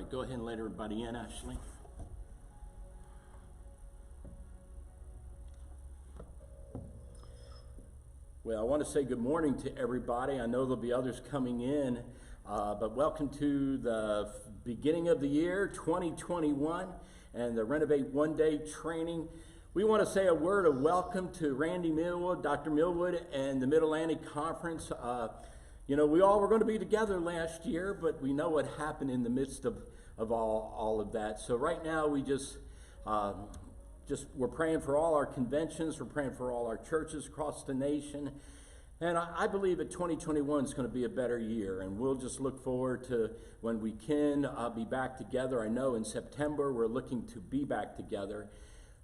right, go ahead and let everybody in, Ashley. Well, I want to say good morning to everybody. I know there'll be others coming in, but welcome to the beginning of the year, 2021, and the Renovate One Day training. We want to say a word of welcome to Randy Millwood, Dr. Millwood, and the Mid-Atlantic Conference. You know, we all were going to be together last year, but we know what happened in the midst of all of that. So right now we we're praying for all our conventions, we're praying for all our churches across the nation, and I believe that 2021 is going to be a better year, and we'll just look forward to when we can be back together. I know in September we're looking to be back together,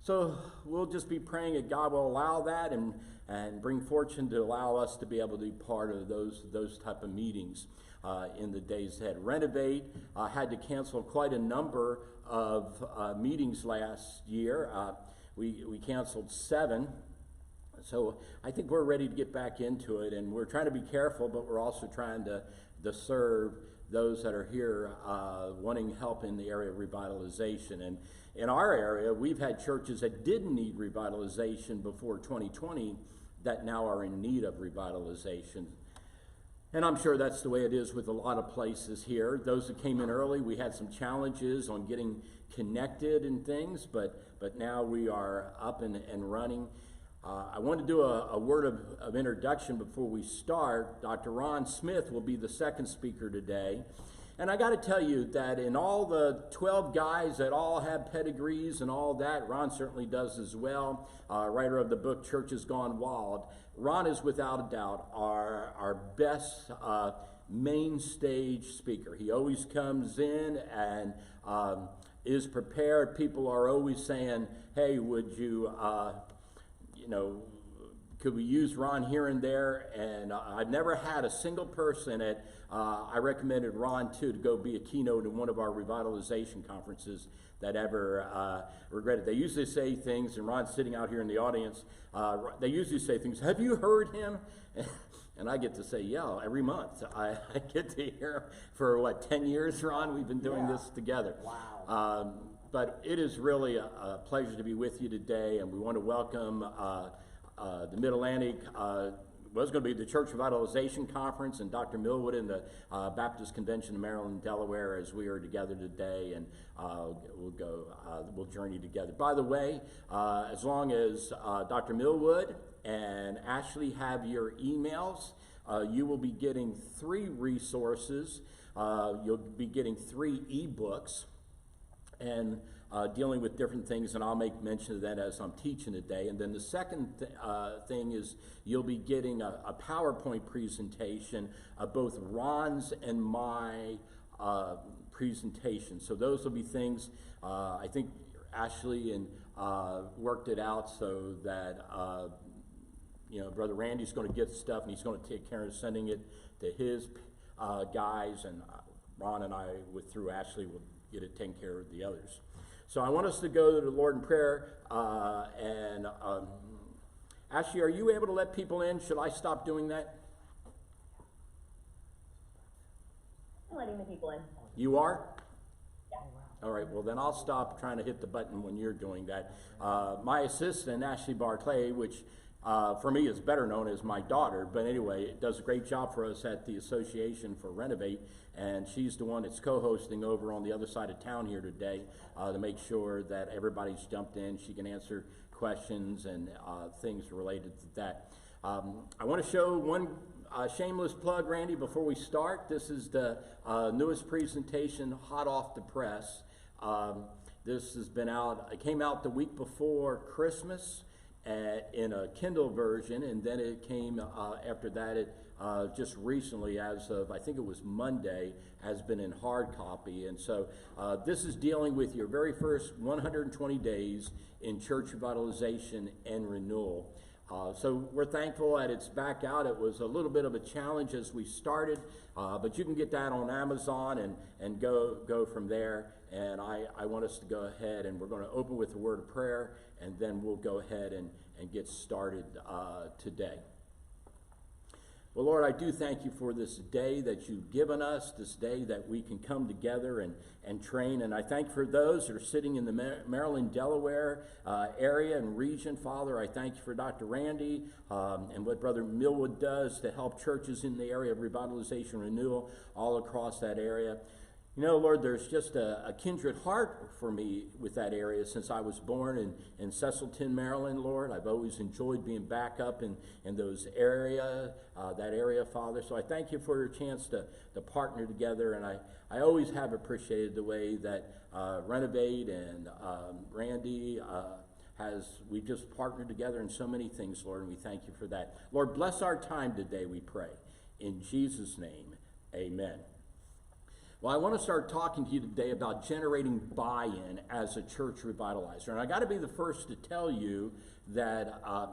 so we'll just be praying that God will allow that and bring fortune to allow us to be able to be part of those type of meetings in the days ahead. Renovate had to cancel quite a number of meetings last year. We canceled 7. So I think we're ready to get back into it, and we're trying to be careful, but we're also trying to serve those that are here wanting help in the area of revitalization. And in our area, we've had churches that didn't need revitalization before 2020 that now are in need of revitalization. And I'm sure that's the way it is with a lot of places here. Those that came in early, we had some challenges on getting connected and things, but now we are up and running. I want to do a word of introduction before we start. Dr. Ron Smith will be the second speaker today. And I got to tell you that in all the 12 guys that all have pedigrees and all that, Ron certainly does as well, writer of the book Churches Gone Wild. Ron is without a doubt our best main stage speaker. He always comes in and is prepared. People are always saying, hey, would you, could we use Ron here and there? And I've never had a single person that I recommended Ron to go be a keynote in one of our revitalization conferences that ever regretted. They usually say things, and Ron's sitting out here in the audience, they usually say things, have you heard him? And I get to say, yeah, every month. I get to hear him for, 10 years, Ron? We've been doing this together. Wow. But it is really a pleasure to be with you today, and we want to welcome the Mid-Atlantic, was going to be the Church Revitalization Conference, and Dr. Millwood in the Baptist Convention in Maryland, Delaware, as we are together today, and we'll journey together. By the way, as long as Dr. Millwood and Ashley have your emails, you will be getting 3 resources. You'll be getting 3 ebooks and dealing with different things, and I'll make mention of that as I'm teaching today. And then the second thing is you'll be getting a PowerPoint presentation of both Ron's and my presentation. So those will be things, I think Ashley and worked it out so that Brother Randy's going to get stuff, and he's going to take care of sending it to his guys, and Ron and I, through Ashley, will get it taken care of the others. So I want us to go to the Lord in prayer, and Ashley, are you able to let people in? Should I stop doing that? I'm letting the people in. You are? Yeah. All right, well then I'll stop trying to hit the button when you're doing that. My assistant, Ashley Barclay, which for me is better known as my daughter, but anyway, does a great job for us at the Association for Renovate, and she's the one that's co-hosting over on the other side of town here today to make sure that everybody's jumped in. She can answer questions and things related to that. I want to show one shameless plug, Randy, before we start. This is the newest presentation, hot off the press. This has been out, it came out the week before Christmas in a Kindle version, and then it came after that, just recently, as of I think it was Monday, has been in hard copy. And so this is dealing with your very first 120 days in church revitalization and renewal. So we're thankful that it's back out. It was a little bit of a challenge as we started, but you can get that on Amazon and go from there. And I want us to go ahead, and we're going to open with a word of prayer, and then we'll go ahead and get started today. Well, Lord, I do thank you for this day that you've given us, this day that we can come together and train. And I thank for those that are sitting in the Maryland, Delaware area and region. Father, I thank you for Dr. Randy and what Brother Millwood does to help churches in the area of revitalization renewal all across that area. You know, Lord, there's just a kindred heart for me with that area since I was born in Cecilton, Maryland, Lord. I've always enjoyed being back up in that area, Father. So I thank you for your chance to partner together. And I always have appreciated the way that Renovate and Randy we just partnered together in so many things, Lord, and we thank you for that. Lord, bless our time today, we pray. In Jesus' name, amen. Well, I want to start talking to you today about generating buy-in as a church revitalizer. And I got to be the first to tell you that a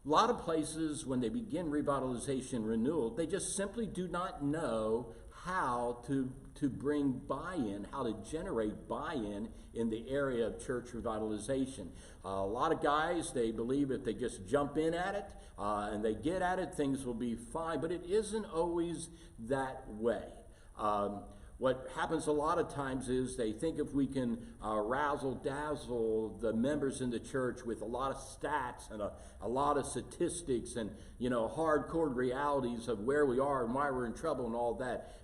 lot of places, when they begin revitalization renewal, they just simply do not know how to bring buy-in, how to generate buy-in in the area of church revitalization. A lot of guys, they believe if they just jump in at it and they get at it, things will be fine. But it isn't always that way. What happens a lot of times is they think if we can razzle-dazzle the members in the church with a lot of stats and a lot of statistics and, hardcore realities of where we are and why we're in trouble and all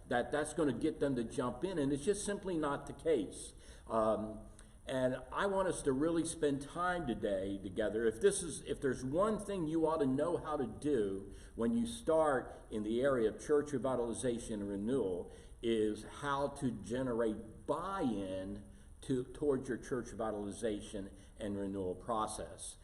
that's going to get them to jump in, and it's just simply not the case. And I want us to really spend time today together. If there's one thing you ought to know how to do when you start in the area of church revitalization and renewal, is how to generate buy-in towards your church revitalization and renewal process.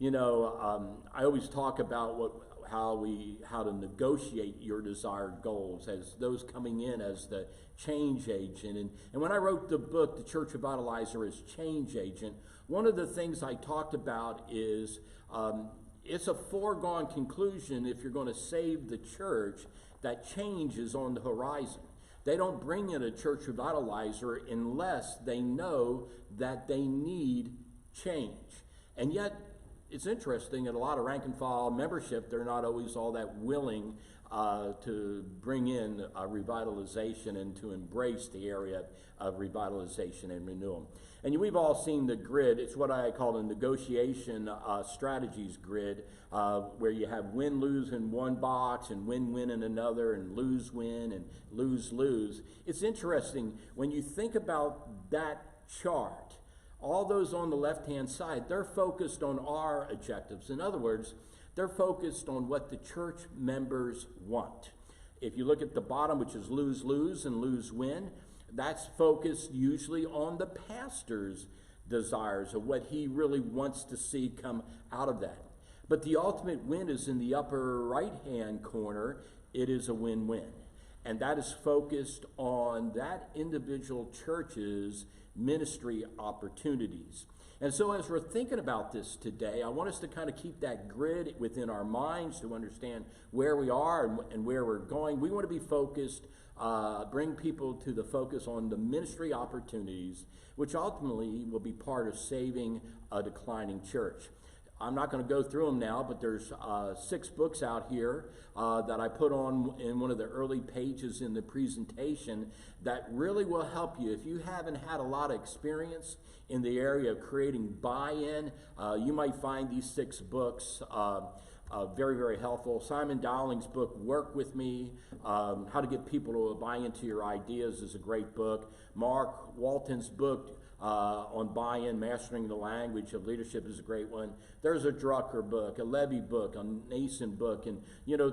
I always talk about how to negotiate your desired goals as those coming in as the change agent. And when I wrote the book, The Church Revitalizer as Change Agent, one of the things I talked about is it's a foregone conclusion if you're going to save the church that change is on the horizon. They don't bring in a church revitalizer unless they know that they need change. And yet, it's interesting, in a lot of rank and file membership, they're not always all that willing to bring in revitalization and to embrace the area of revitalization and renewal. And we've all seen the grid. It's what I call a negotiation strategies grid, where you have win-lose in one box and win-win in another and lose-win and lose-lose. It's interesting, when you think about that chart, all those on the left-hand side, they're focused on our objectives. In other words, they're focused on what the church members want. If you look at the bottom, which is lose-lose and lose-win, that's focused usually on the pastor's desires of what he really wants to see come out of that. But the ultimate win is in the upper right-hand corner. It is a win-win. And that is focused on that individual church's ministry opportunities. And so as we're thinking about this today, I want us to kind of keep that grid within our minds to understand where we are and where we're going. We want to be focused, bring people to the focus on the ministry opportunities, which ultimately will be part of saving a declining church. I'm not going to go through them now, but there's 6 books out here that I put on in one of the early pages in the presentation that really will help you. If you haven't had a lot of experience in the area of creating buy-in, you might find these 6 books very, very helpful. Simon Dowling's book, Work With Me, How to Get People to Buy Into Your Ideas, is a great book. Mark Walton's book, on buy-in, Mastering the Language of Leadership, is a great one. There's a Drucker book, a Levy book, a Nason book, and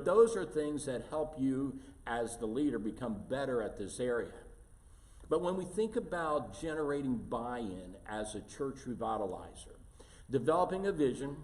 those are things that help you as the leader become better at this area. But when we think about generating buy-in as a church revitalizer, developing a vision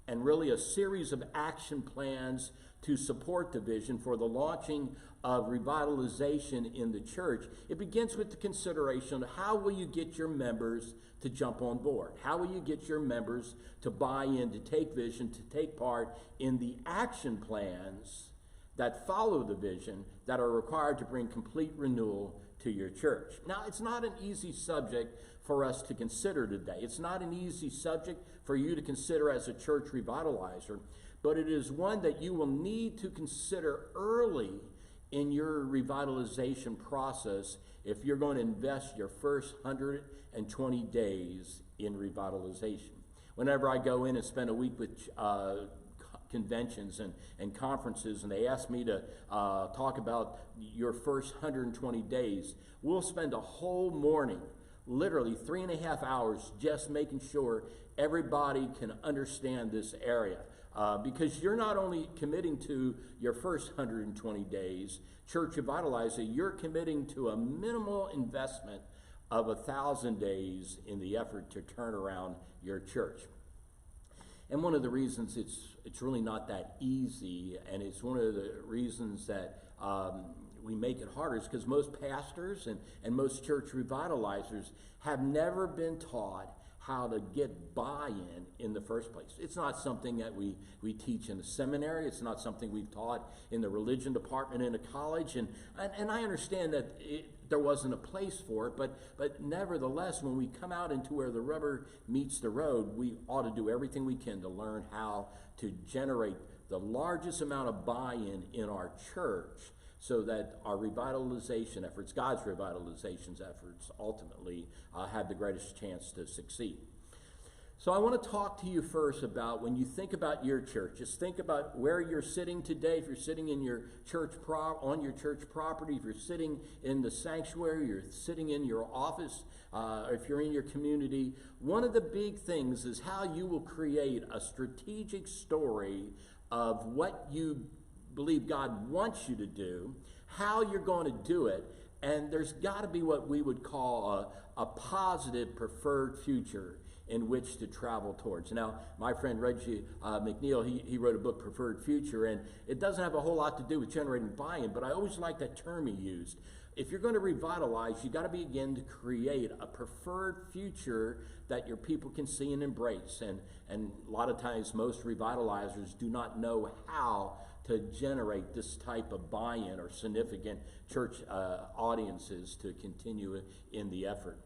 and really a series of action plans to support the vision for the launching of revitalization in the church, it begins with the consideration of how will you get your members to jump on board? How will you get your members to buy in, to take vision, to take part in the action plans that follow the vision that are required to bring complete renewal to your church? Now, it's not an easy subject for us to consider today. It's not an easy subject for you to consider as a church revitalizer. but it is one that you will need to consider early in your revitalization process if you're going to invest your first 120 days in revitalization. Whenever I go in and spend a week with conventions and conferences, and they ask me to talk about your first 120 days, we'll spend a whole morning, literally 3.5 hours, just making sure everybody can understand this area. Because you're not only committing to your first 120 days, Church Revitalizer, you're committing to a minimal investment of 1,000 days in the effort to turn around your church. And one of the reasons it's really not that easy, and it's one of the reasons that we make it harder, is because most pastors and most church revitalizers have never been taught how to get buy-in in the first place. It's not something that we teach in a seminary. It's not something we've taught in the religion department in a college. And I understand that there wasn't a place for it, but nevertheless, when we come out into where the rubber meets the road, we ought to do everything we can to learn how to generate the largest amount of buy-in in our church, so that our revitalization efforts, God's revitalization efforts, ultimately have the greatest chance to succeed. So I want to talk to you first about, when you think about your church, just think about where you're sitting today. If you're sitting in your church on your church property, if you're sitting in the sanctuary, you're sitting in your office, if you're in your community, one of the big things is how you will create a strategic story of what you believe God wants you to do, how you're going to do it, and there's got to be what we would call a positive preferred future in which to travel towards. Now, my friend Reggie McNeil, he wrote a book, Preferred Future, and it doesn't have a whole lot to do with generating buy-in, but I always like that term he used. If you're going to revitalize, you got to begin to create a preferred future that your people can see and embrace. And a lot of times, most revitalizers do not know how to generate this type of buy-in or significant church audiences to continue in the effort.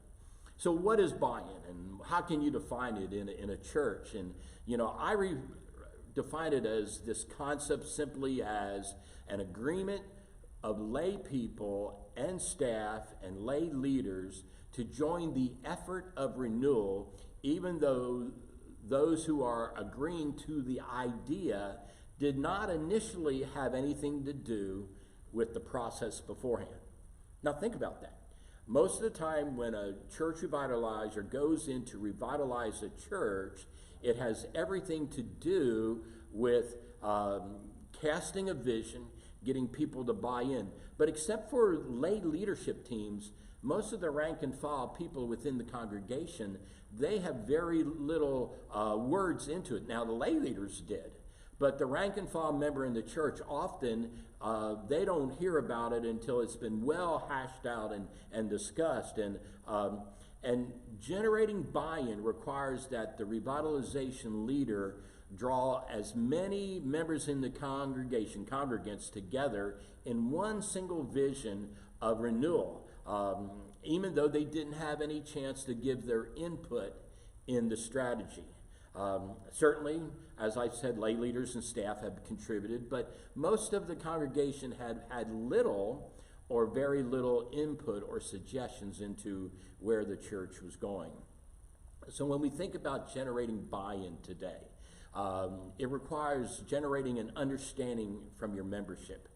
So what is buy-in, and how can you define it in a church? And, I define it as this concept simply as an agreement of lay people and staff and lay leaders to join the effort of renewal, even though those who are agreeing to the idea did not initially have anything to do with the process beforehand. Now think about that. Most of the time when a church revitalizer goes in to revitalize a church, it has everything to do with casting a vision, getting people to buy in. But except for lay leadership teams, most of the rank and file people within the congregation, they have very little words into it. Now the lay leaders did. But the rank and file member in the church, often they don't hear about it until it's been well hashed out and discussed. And generating buy-in requires that the revitalization leader draw as many members in the congregation, congregants, together in one single vision of renewal, even though they didn't have any chance to give their input in the strategy. Certainly, as I said, lay leaders and staff have contributed, but most of the congregation had little or very little input or suggestions into where the church was going. So when we think about generating buy-in today, it requires generating an understanding from your membership.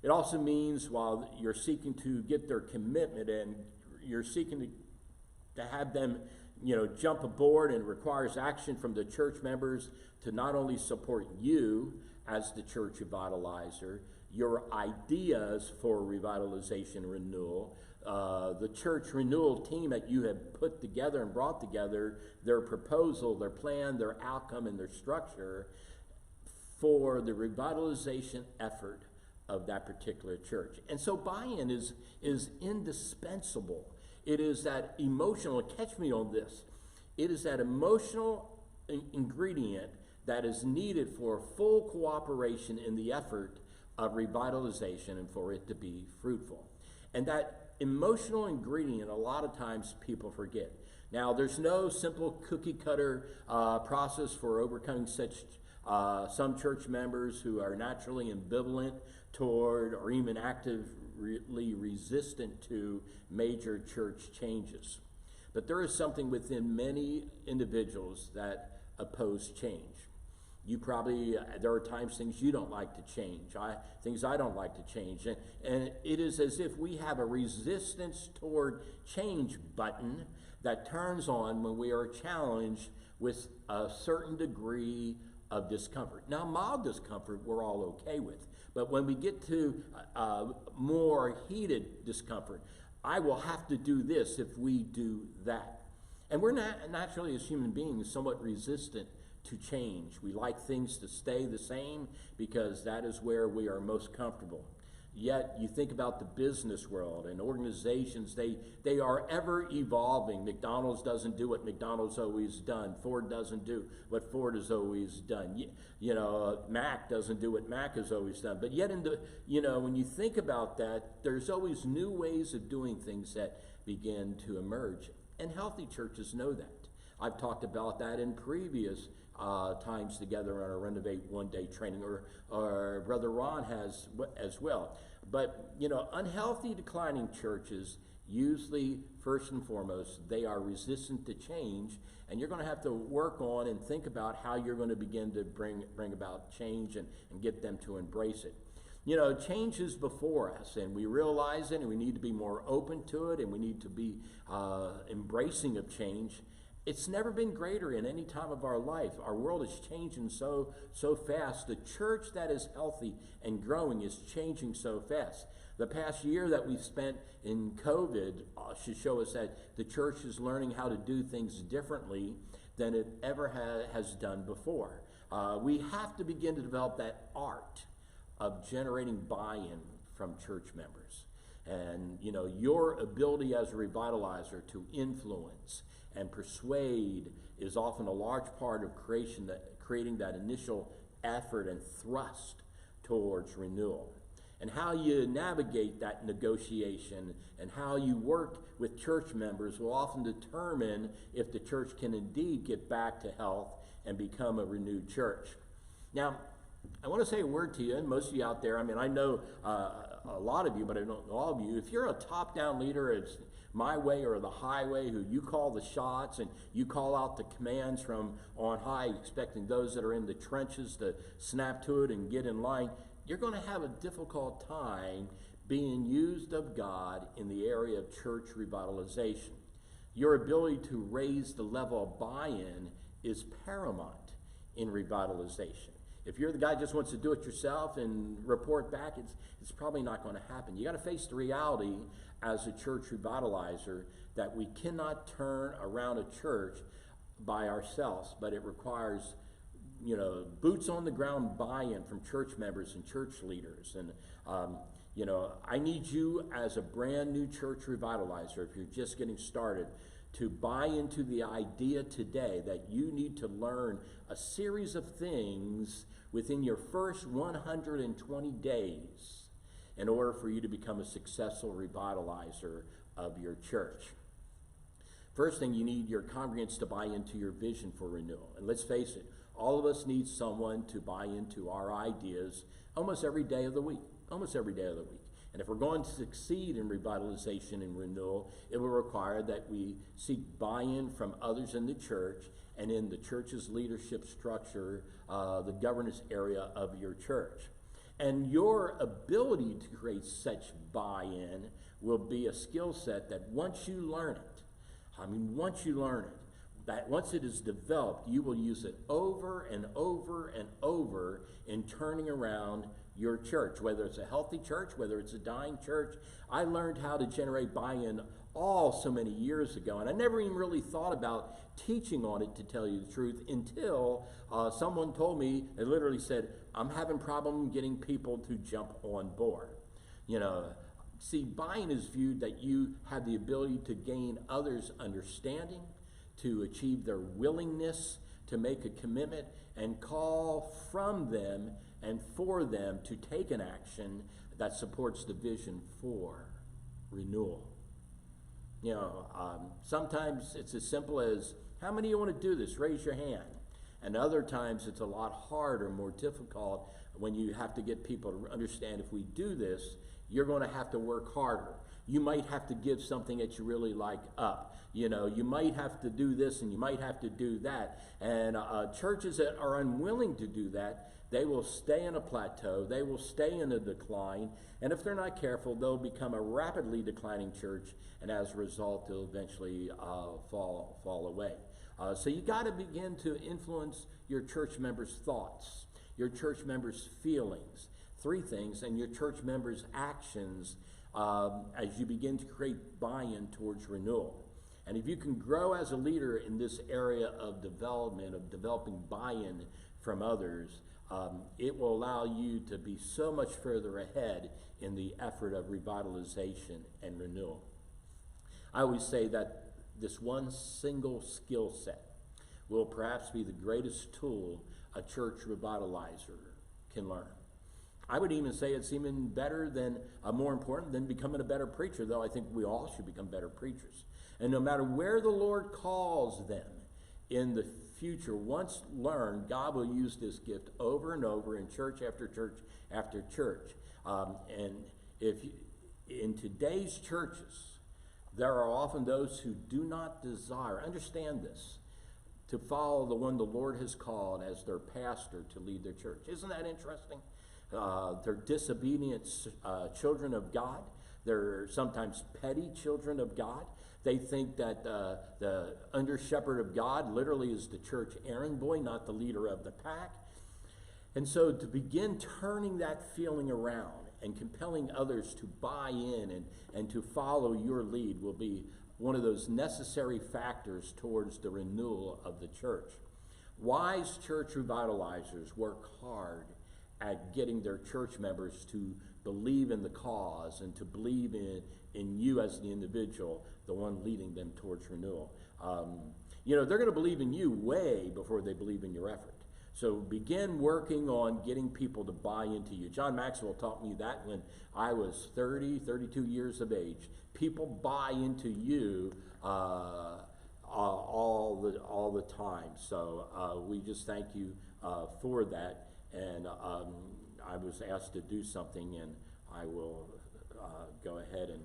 It also means, while you're seeking to get their commitment and you're seeking to have them jump aboard, and requires action from the church members to not only support you as the church revitalizer, your ideas for revitalization renewal, the church renewal team that you have put together and brought together, their proposal, their plan, their outcome, and their structure for the revitalization effort of that particular church. And so buy-in is indispensable. It is that emotional, catch me on this, it is that emotional ingredient that is needed for full cooperation in the effort of revitalization and for it to be fruitful. And that emotional ingredient, a lot of times people forget. Now, there's no simple cookie cutter process for overcoming such some church members who are naturally ambivalent toward or even actively resistant to major church changes. But there is something within many individuals that oppose change. There are times things you don't like to change, things I don't like to change. And it is as if we have a resistance toward change button that turns on when we are challenged with a certain degree of discomfort. Now, mild discomfort we're all okay with, but when we get to more heated discomfort, I will have to do this if we do that. And we're naturally, as human beings, somewhat resistant to change. We like things to stay the same because that is where we are most comfortable. Yet you think about the business world and organizations, they are ever evolving. McDonald's doesn't do what McDonald's always done. Ford doesn't do what Ford has always done. Mac doesn't do what Mac has always done. But yet when you think about that, there's always new ways of doing things that begin to emerge. And healthy churches know that. I've talked about that in previous times together on our Renovate One-Day training, or Brother Ron has as well. But, unhealthy declining churches, usually, first and foremost, they are resistant to change, and you're going to have to work on and think about how you're going to begin to bring about change and get them to embrace it. Change is before us, and we realize it, and we need to be more open to it, and we need to be embracing of change. It's never been greater in any time of our life. Our world is changing so fast. The church that is healthy and growing is changing so fast. The past year that we've spent in COVID should show us that the church is learning how to do things differently than it ever has done before. We have to begin to develop that art of generating buy-in from church members. And, your ability as a revitalizer to influence and persuade is often a large part of creating that initial effort and thrust towards renewal. And how you navigate that negotiation and how you work with church members will often determine if the church can indeed get back to health and become a renewed church. Now, I want to say a word to you, and most of you out there, I know a lot of you, but I don't know all of you. If you're a top-down leader, it's my way or the highway, who you call the shots and you call out the commands from on high, expecting those that are in the trenches to snap to it and get in line, you're going to have a difficult time being used of God in the area of church revitalization. Your ability to raise the level of buy-in is paramount in revitalization. If you're the guy who just wants to do it yourself and report back, it's probably not going to happen. You got to face the reality as a church revitalizer that we cannot turn around a church by ourselves, but it requires, boots on the ground buy-in from church members and church leaders. And, I need you as a brand new church revitalizer, if you're just getting started, to buy into the idea today that you need to learn a series of things within your first 120 days in order for you to become a successful revitalizer of your church. First thing, you need your congregants to buy into your vision for renewal. And let's face it, all of us need someone to buy into our ideas almost every day of the week. And if we're going to succeed in revitalization and renewal, it will require that we seek buy-in from others in the church and in the church's leadership structure, the governance area of your church. And your ability to create such buy-in will be a skill set that once you learn it, that once it is developed, you will use it over and over and over in turning around your church, whether it's a healthy church, whether it's a dying church. I learned how to generate buy-in so many years ago, and I never even really thought about teaching on it, to tell you the truth, until someone told me, they literally said, I'm having problem getting people to jump on board. See, buy-in is viewed that you have the ability to gain others' understanding, to achieve their willingness to make a commitment, and call from them and for them to take an action that supports the vision for renewal. Sometimes it's as simple as, how many of you want to do this? Raise your hand. And other times it's a lot harder, more difficult when you have to get people to understand if we do this, you're going to have to work harder. You might have to give something that you really like up. You know, you might have to do this and you might have to do that. And churches that are unwilling to do that, they will stay in a plateau, they will stay in a decline, and if they're not careful, they'll become a rapidly declining church, and as a result, they'll eventually fall away. So you got to begin to influence your church members' thoughts, your church members' feelings, three things, and your church members' actions as you begin to create buy-in towards renewal. And if you can grow as a leader in this area of development, of developing buy-in from others, it will allow you to be so much further ahead in the effort of revitalization and renewal. I always say that this one single skill set will perhaps be the greatest tool a church revitalizer can learn. I would even say it's even better than, more important than becoming a better preacher, though I think we all should become better preachers. And no matter where the Lord calls them in the future, once learned, God will use this gift over and over in church after church after church. And if you, in today's churches, there are often those who do not desire, understand this, to follow the one the Lord has called as their pastor to lead their church. Isn't that interesting? They're disobedient children of God. They're sometimes petty children of God. They think that the under shepherd of God literally is the church errand boy, not the leader of the pack. And so to begin turning that feeling around and compelling others to buy in and to follow your lead will be one of those necessary factors towards the renewal of the church. Wise church revitalizers work hard at getting their church members to believe in the cause and to believe in you as the individual, the one leading them towards renewal. You know, they're going to believe in you way before they believe in your effort. So begin working on getting people to buy into you. John Maxwell taught me that when I was 32 years of age. People buy into you all the time. So we just thank you for that. And I was asked to do something, and I will go ahead and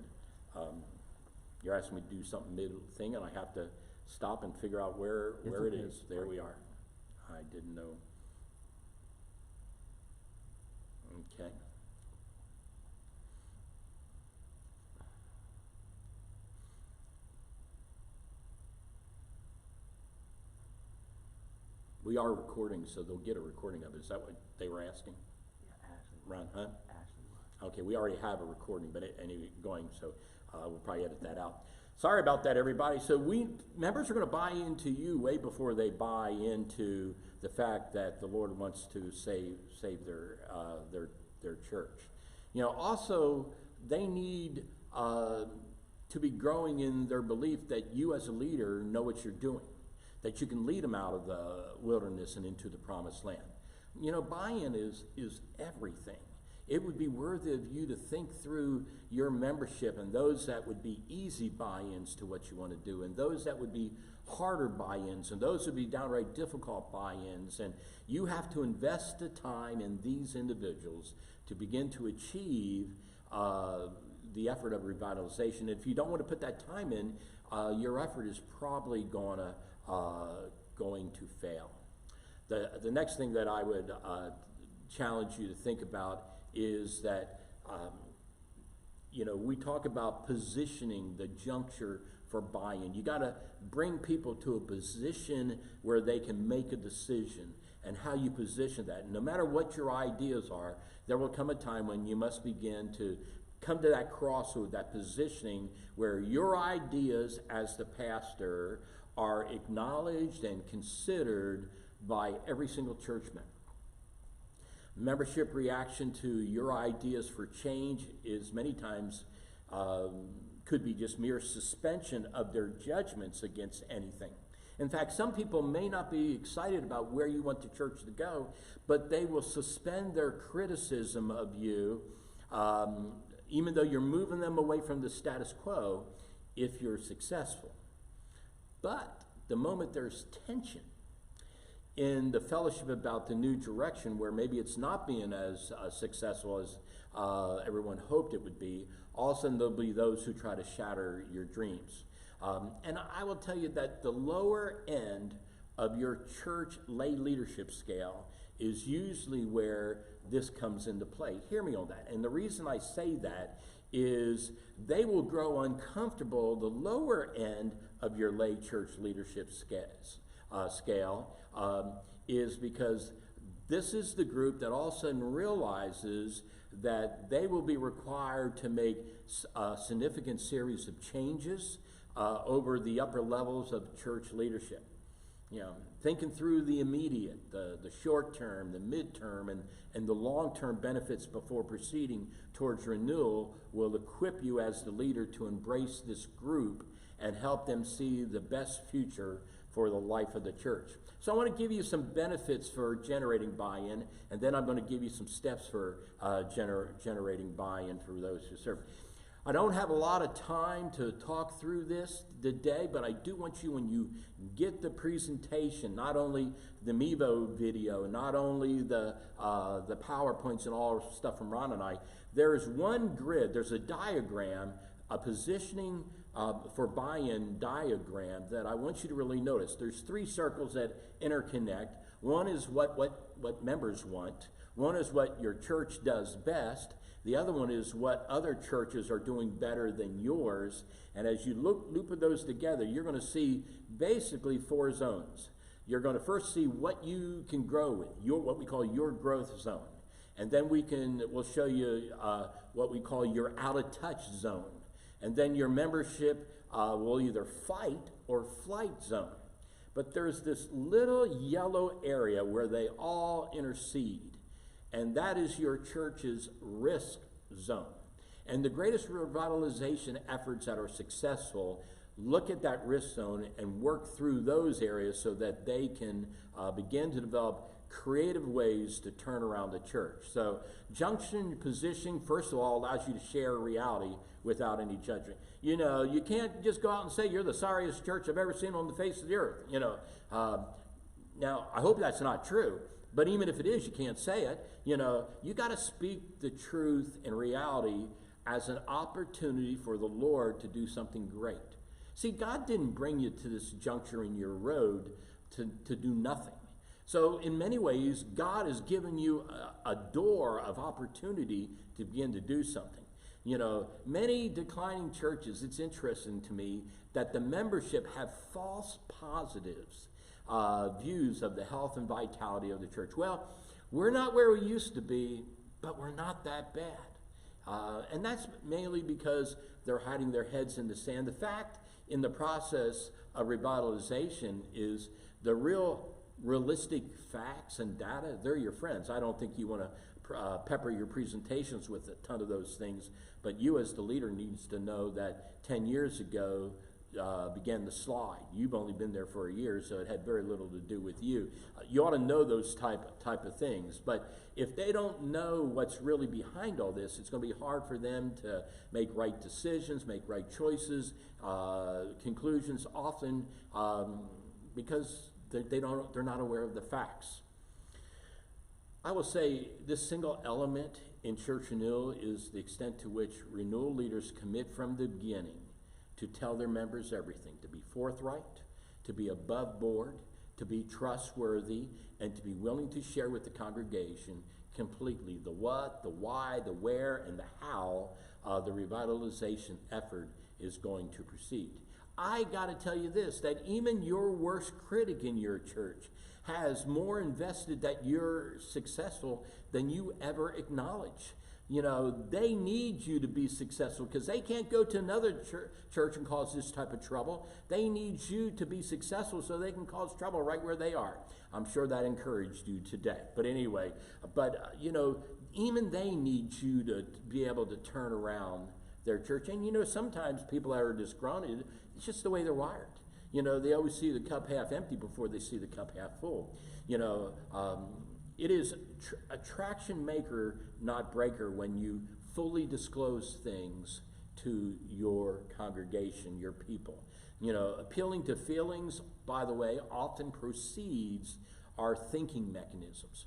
you're asking me to do something mid-thing, and I have to stop and figure out where it is. There we are. I didn't know. Okay. We are recording, so they'll get a recording of it. Is that what they were asking? Yeah, Ashley. Ron, huh? Ashley was. Okay, we already have a recording, but anyway, going, so we'll probably edit that out. Sorry about that, everybody. So members are going to buy into you way before they buy into the fact that the Lord wants to save their church. You know, also they need to be growing in their belief that you as a leader know what you're doing, that you can lead them out of the wilderness and into the promised land. You know, buy-in is everything. It would be worthy of you to think through your membership and those that would be easy buy-ins to what you want to do, and those that would be harder buy-ins, and those would be downright difficult buy-ins. And you have to invest the time in these individuals to begin to achieve the effort of revitalization. If you don't want to put that time in, your effort is probably going to fail. The next thing that I would challenge you to think about is that, you know, we talk about positioning the juncture for buy-in. You got to bring people to a position where they can make a decision, and how you position that. And no matter what your ideas are, there will come a time when you must begin to come to that crossroad, that positioning where your ideas as the pastor are acknowledged and considered by every single church member. Membership reaction to your ideas for change is many times could be just mere suspension of their judgments against anything. In fact, some people may not be excited about where you want the church to go, but they will suspend their criticism of you, even though you're moving them away from the status quo, if you're successful. But the moment there's tension, in the fellowship about the new direction, where maybe it's not being as successful as everyone hoped it would be, all of a sudden there'll be those who try to shatter your dreams. And I will tell you that the lower end of your church lay leadership scale is usually where this comes into play. Hear me on that. And the reason I say that is they will grow uncomfortable. The lower end of your lay church leadership scale is because this is the group that all of a sudden realizes that they will be required to make a significant series of changes over the upper levels of church leadership. You know, thinking through the immediate, the short term, the midterm, and the long-term benefits before proceeding towards renewal will equip you as the leader to embrace this group and help them see the best future for the life of the church. So I want to give you some benefits for generating buy-in, and then I'm going to give you some steps for generating buy-in for those who serve. I don't have a lot of time to talk through this today, but I do want you, when you get the presentation, not only the Mevo video, not only the PowerPoints and all stuff from Ron and I, there's one grid, there's a diagram, a positioning for buy-in diagram that I want you to really notice. There's three circles that interconnect. One is what members want. One is what your church does best. The other one is what other churches are doing better than yours. And as you loop those together, you're going to see basically four zones. You're going to first see what you can grow with, what we call your growth zone. And then we'll show you what we call your out of touch zone. And then your membership will either fight or flight zone. But there's this little yellow area where they all intercede. And that is your church's risk zone. And the greatest revitalization efforts that are successful look at that risk zone and work through those areas so that they can begin to develop creative ways to turn around the church. So junction positioning, first of all, allows you to share reality without any judgment. You know, you can't just go out and say you're the sorriest church I've ever seen on the face of the earth. You know, now I hope that's not true. But even if it is, you can't say it. You know, you got to speak the truth and reality as an opportunity for the Lord to do something great. See, God didn't bring you to this juncture in your road to do nothing. So in many ways, God has given you a door of opportunity to begin to do something. You know, many declining churches, it's interesting to me that the membership have false positives. Views of the health and vitality of the church. Well, we're not where we used to be, but we're not that bad. And that's mainly because they're hiding their heads in the sand. The fact in the process of revitalization is the realistic facts and data, they're your friends. I don't think you want to pepper your presentations with a ton of those things, but you as the leader needs to know that 10 years ago, began to slide. You've only been there for a year, so it had very little to do with you. You ought to know those type of things. But if they don't know what's really behind all this, it's going to be hard for them to make right decisions, make right choices, conclusions, often because they're not aware of the facts. I will say this single element in church renewal is the extent to which renewal leaders commit from the beginning to tell their members everything, to be forthright, to be above board, to be trustworthy, and to be willing to share with the congregation completely the what, the why, the where, and the how the revitalization effort is going to proceed. I got to tell you this, that even your worst critic in your church has more invested that you're successful than you ever acknowledge. You know, they need you to be successful because they can't go to another church and cause this type of trouble. They need you to be successful so they can cause trouble right where they are. I'm sure that encouraged you today. But anyway, you know, even they need you to be able to turn around their church. And, you know, sometimes people that are disgruntled, it's just the way they're wired. You know, they always see the cup half empty before they see the cup half full. You know, it is a traction maker, not breaker, when you fully disclose things to your congregation, your people. You know, appealing to feelings, by the way, often precedes our thinking mechanisms.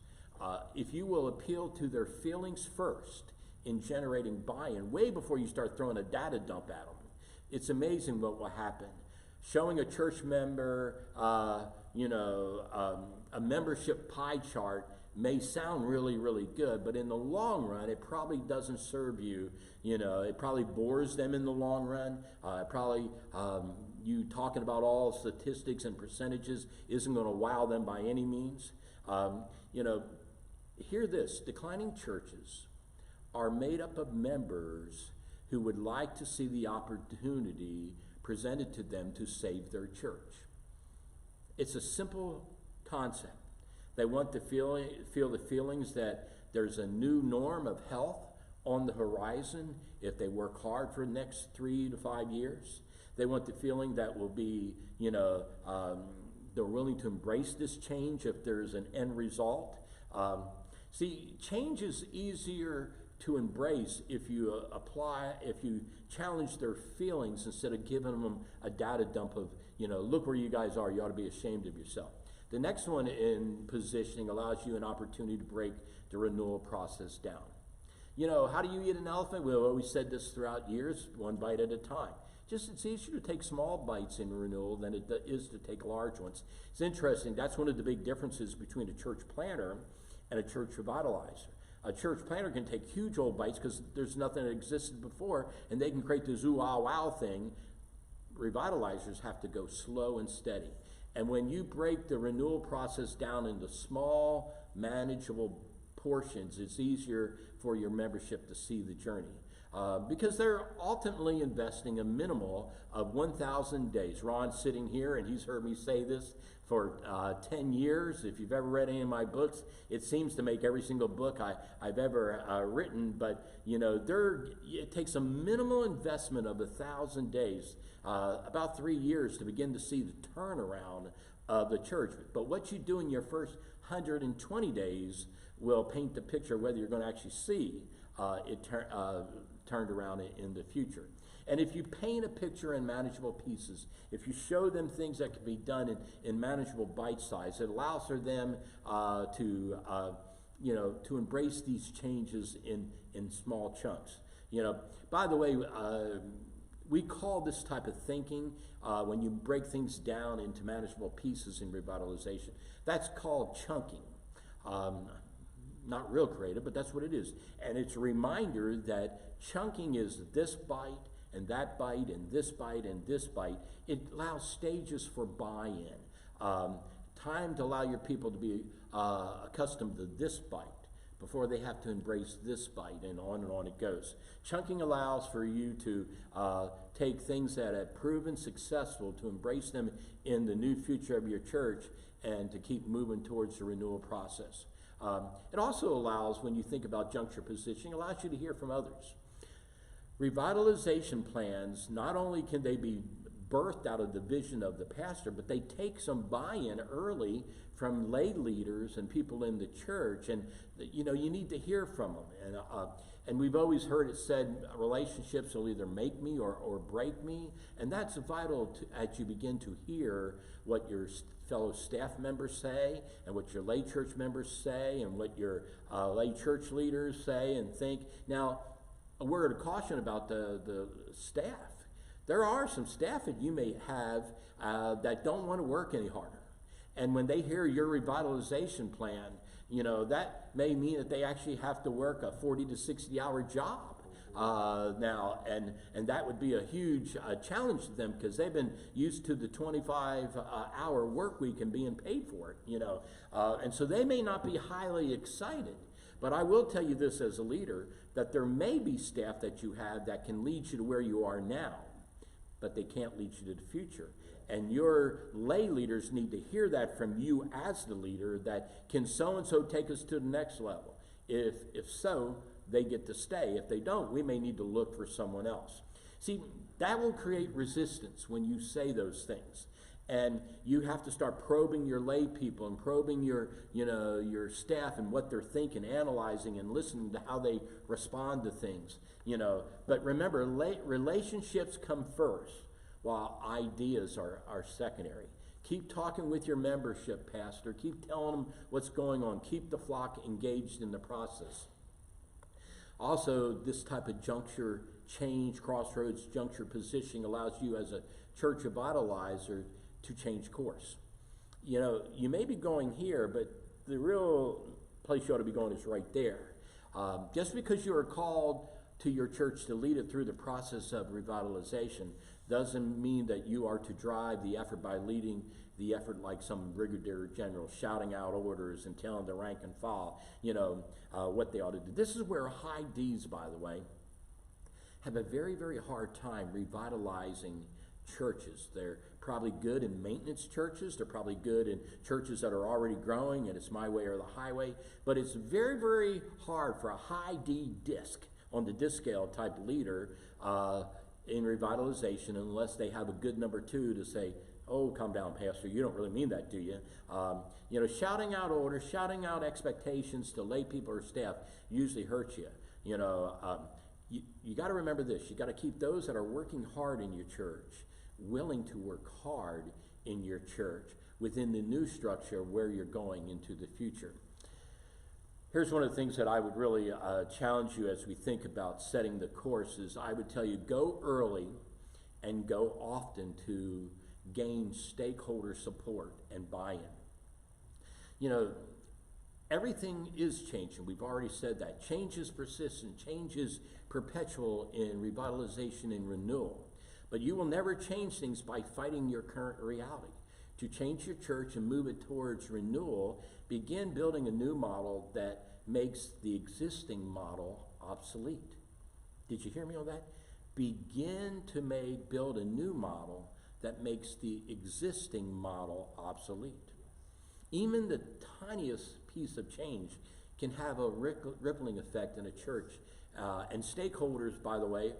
If you will appeal to their feelings first in generating buy-in, way before you start throwing a data dump at them, it's amazing what will happen. Showing a church member, a membership pie chart may sound really, really good, but in the long run, it probably doesn't serve you. It probably bores them in the long run. You talking about all statistics and percentages isn't going to wow them by any means. Hear this: declining churches are made up of members who would like to see the opportunity presented to them to save their church. It's a simple concept. They want to feel the feelings that there's a new norm of health on the horizon if they work hard for the next 3 to 5 years. They want the feeling that will be, they're willing to embrace this change if there's an end result. Change is easier to embrace if you challenge their feelings instead of giving them a data dump of, look where you guys are, you ought to be ashamed of yourself. The next one in positioning allows you an opportunity to break the renewal process down. How do you eat an elephant? We've always said this throughout years, one bite at a time. It's easier to take small bites in renewal than it is to take large ones. It's interesting, that's one of the big differences between a church planter and a church revitalizer. A church planter can take huge old bites because there's nothing that existed before, and they can create the zoo wow wow thing. Revitalizers have to go slow and steady. And when you break the renewal process down into small, manageable portions, it's easier for your membership to see the journey. Because they're ultimately investing a minimal of 1,000 days. Ron's sitting here, and he's heard me say this for 10 years. If you've ever read any of my books, it seems to make every single book I've ever written. But, it takes a minimal investment of 1,000 days, about 3 years to begin to see the turnaround of the church. But what you do in your first 120 days will paint the picture whether you're going to actually see it turned around in the future. And if you paint a picture in manageable pieces, if you show them things that can be done in manageable bite size, it allows for them to embrace these changes in small chunks. By the way, we call this type of thinking, when you break things down into manageable pieces in revitalization, that's called chunking. Not real creative, but that's what it is. And it's a reminder that chunking is this bite and that bite and this bite and this bite. It allows stages for buy-in. Time to allow your people to be accustomed to this bite before they have to embrace this bite, and on it goes. Chunking allows for you to take things that have proven successful, to embrace them in the new future of your church, and to keep moving towards the renewal process. It also allows, when you think about juncture positioning, allows you to hear from others. Revitalization plans, not only can they be birthed out of the vision of the pastor, but they take some buy-in early from lay leaders and people in the church, and you need to hear from them. And we've always heard it said, relationships will either make me or break me, and that's vital as you begin to hear what your fellow staff members say, and what your lay church members say, and what your lay church leaders say and think. Now, a word of caution about the staff. There are some staff that you may have that don't want to work any harder. And when they hear your revitalization plan, that may mean that they actually have to work a 40 to 60 hour job now, and that would be a huge challenge to them, because they've been used to the 25-hour work week and being paid for it, and so they may not be highly excited. But I will tell you this as a leader, that there may be staff that you have that can lead you to where you are now, but they can't lead you to the future. And your lay leaders need to hear that from you as the leader, that can so-and-so take us to the next level? If so, they get to stay. If they don't, we may need to look for someone else. See, that will create resistance when you say those things. And you have to start probing your lay people and probing your staff and what they're thinking, analyzing and listening to how they respond to things, But remember, relationships come first, while ideas are secondary. Keep talking with your membership, pastor. Keep telling them what's going on. Keep the flock engaged in the process. Also, this type of juncture change, crossroads juncture positioning allows you as a church revitalizer to change course. You know, you may be going here, but the real place you ought to be going is right there. Just because you are called to your church to lead it through the process of revitalization doesn't mean that you are to drive the effort by leading the effort like some brigadier general, shouting out orders and telling the rank and file, what they ought to do. This is where high D's, by the way, have a very, very hard time revitalizing churches. They're probably good in maintenance churches. They're probably good in churches that are already growing, and it's my way or the highway. But it's very, very hard for a high D disc on the disc scale type leader in revitalization unless they have a good number two to say, oh, calm down, pastor, you don't really mean that, do you? Shouting out orders, shouting out expectations to lay people or staff usually hurts you. You got to remember this. You got to keep those that are working hard in your church willing to work hard in your church within the new structure where you're going into the future. Here's one of the things that I would really challenge you as we think about setting the course is I would tell you go early and go often to gain stakeholder support and buy-in. Everything is changing. We've already said that. Change is persistent. Change is perpetual in revitalization and renewal. But you will never change things by fighting your current reality. To change your church and move it towards renewal, begin building a new model that makes the existing model obsolete. Did you hear me on that? Begin to build a new model that makes the existing model obsolete. Even the tiniest piece of change can have a rippling effect in a church. And stakeholders, by the way,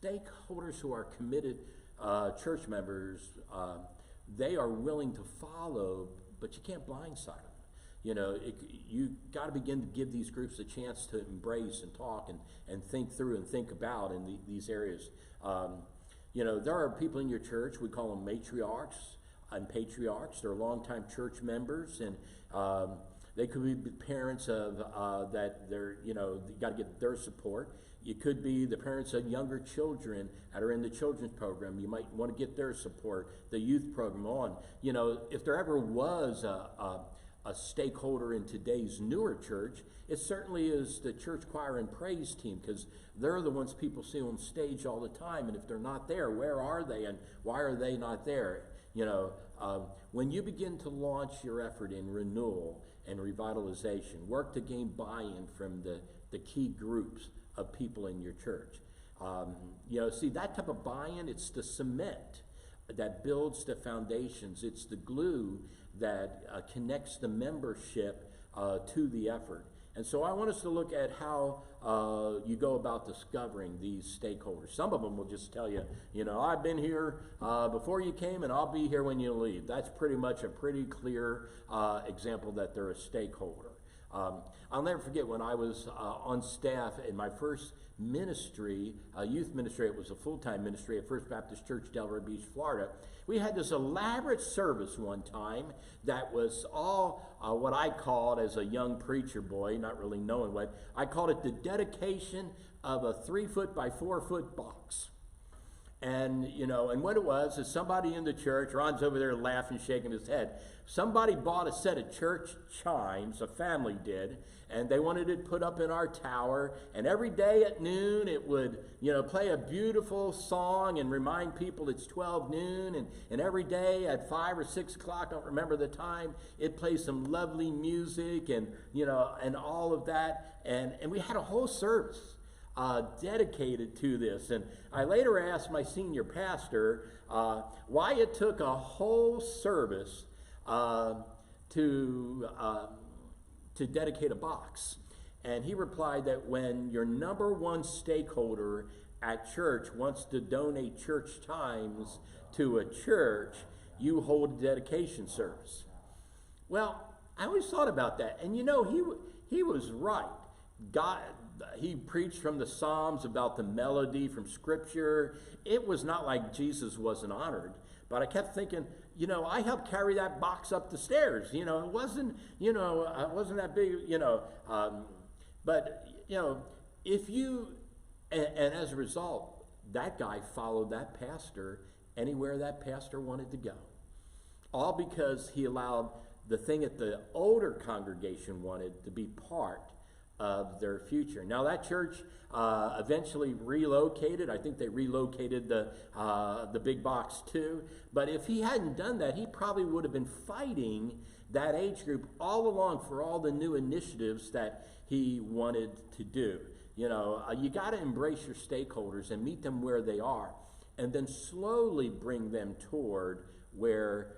stakeholders who are committed church members, they are willing to follow, but you can't blindside them. You got to begin to give these groups a chance to embrace and talk and think through and think about in these areas. There are people in your church, we call them matriarchs and patriarchs. They're longtime church members, and they could be parents of that they're, you got to get their support. It could be the parents of younger children that are in the children's program. You might want to get their support, the youth program on. If there ever was a stakeholder in today's newer church, it certainly is the church choir and praise team, because they're the ones people see on stage all the time. And if they're not there, where are they and why are they not there? When you begin to launch your effort in renewal and revitalization, work to gain buy-in from the key groups of people in your church. See, that type of buy-in, it's the cement that builds the foundations. It's the glue that connects the membership to the effort. And so I want us to look at how you go about discovering these stakeholders. Some of them will just tell you, I've been here before you came and I'll be here when you leave. That's pretty much a pretty clear example that they're a stakeholder. I'll never forget when I was on staff in my first ministry, youth ministry. It was a full-time ministry at First Baptist Church, Delaware Beach, Florida. We had this elaborate service one time that was all what I called, as a young preacher boy, not really knowing what, I called it the dedication of a 3-foot by 4-foot box. And, and what it was is somebody in the church, Ron's over there laughing, shaking his head. Somebody bought a set of church chimes, a family did, and they wanted it put up in our tower. And every day at noon, it would, play a beautiful song and remind people it's 12 noon. And every day at 5 or 6 o'clock, I don't remember the time, it plays some lovely music and, and all of that. And we had a whole service dedicated to this. And I later asked my senior pastor why it took a whole service to dedicate a box. And he replied that when your number one stakeholder at church wants to donate church times to a church, you hold a dedication service. Well, I always thought about that. And he was right. God, he preached from the Psalms about the melody from Scripture. It was not like Jesus wasn't honored, but I kept thinking, I helped carry that box up the stairs. It wasn't, it wasn't that big, but, if you, and as a result, that guy followed that pastor anywhere that pastor wanted to go. All because he allowed the thing that the older congregation wanted to be part of their future. Now that church eventually relocated. I think they relocated the big box too. But if he hadn't done that, he probably would have been fighting that age group all along for all the new initiatives that he wanted to do. You got to embrace your stakeholders and meet them where they are, and then slowly bring them toward where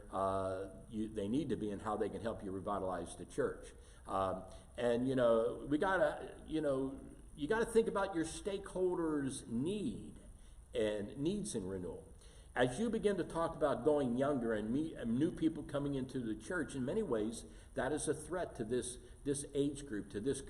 they need to be and how they can help you revitalize the church. We gotta, you gotta think about your stakeholders' needs in renewal. As you begin to talk about going younger and new people coming into the church, in many ways, that is a threat to this age group, to this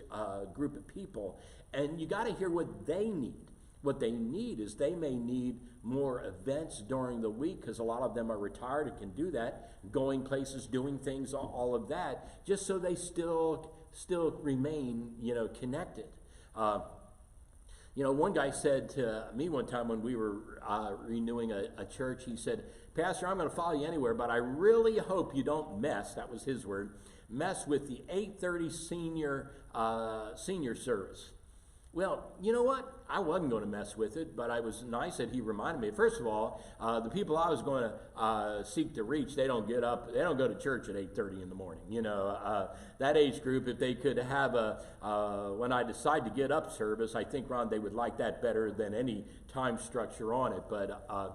group of people. And you gotta hear what they need. What they need is they may need more events during the week, because a lot of them are retired and can do that, going places, doing things, all of that, just so they still remain, connected. One guy said to me one time when we were renewing a church, he said, "Pastor, I'm going to follow you anywhere, but I really hope you don't mess," that was his word, "mess with the 8:30 senior service." Well, you know what? I wasn't going to mess with it, but I was nice that he reminded me. First of all, the people I was going to seek to reach, they don't get up, they don't go to church at 8:30 in the morning. That age group, if they could have when I decide to get up service, I think, Ron, they would like that better than any time structure on it. But, a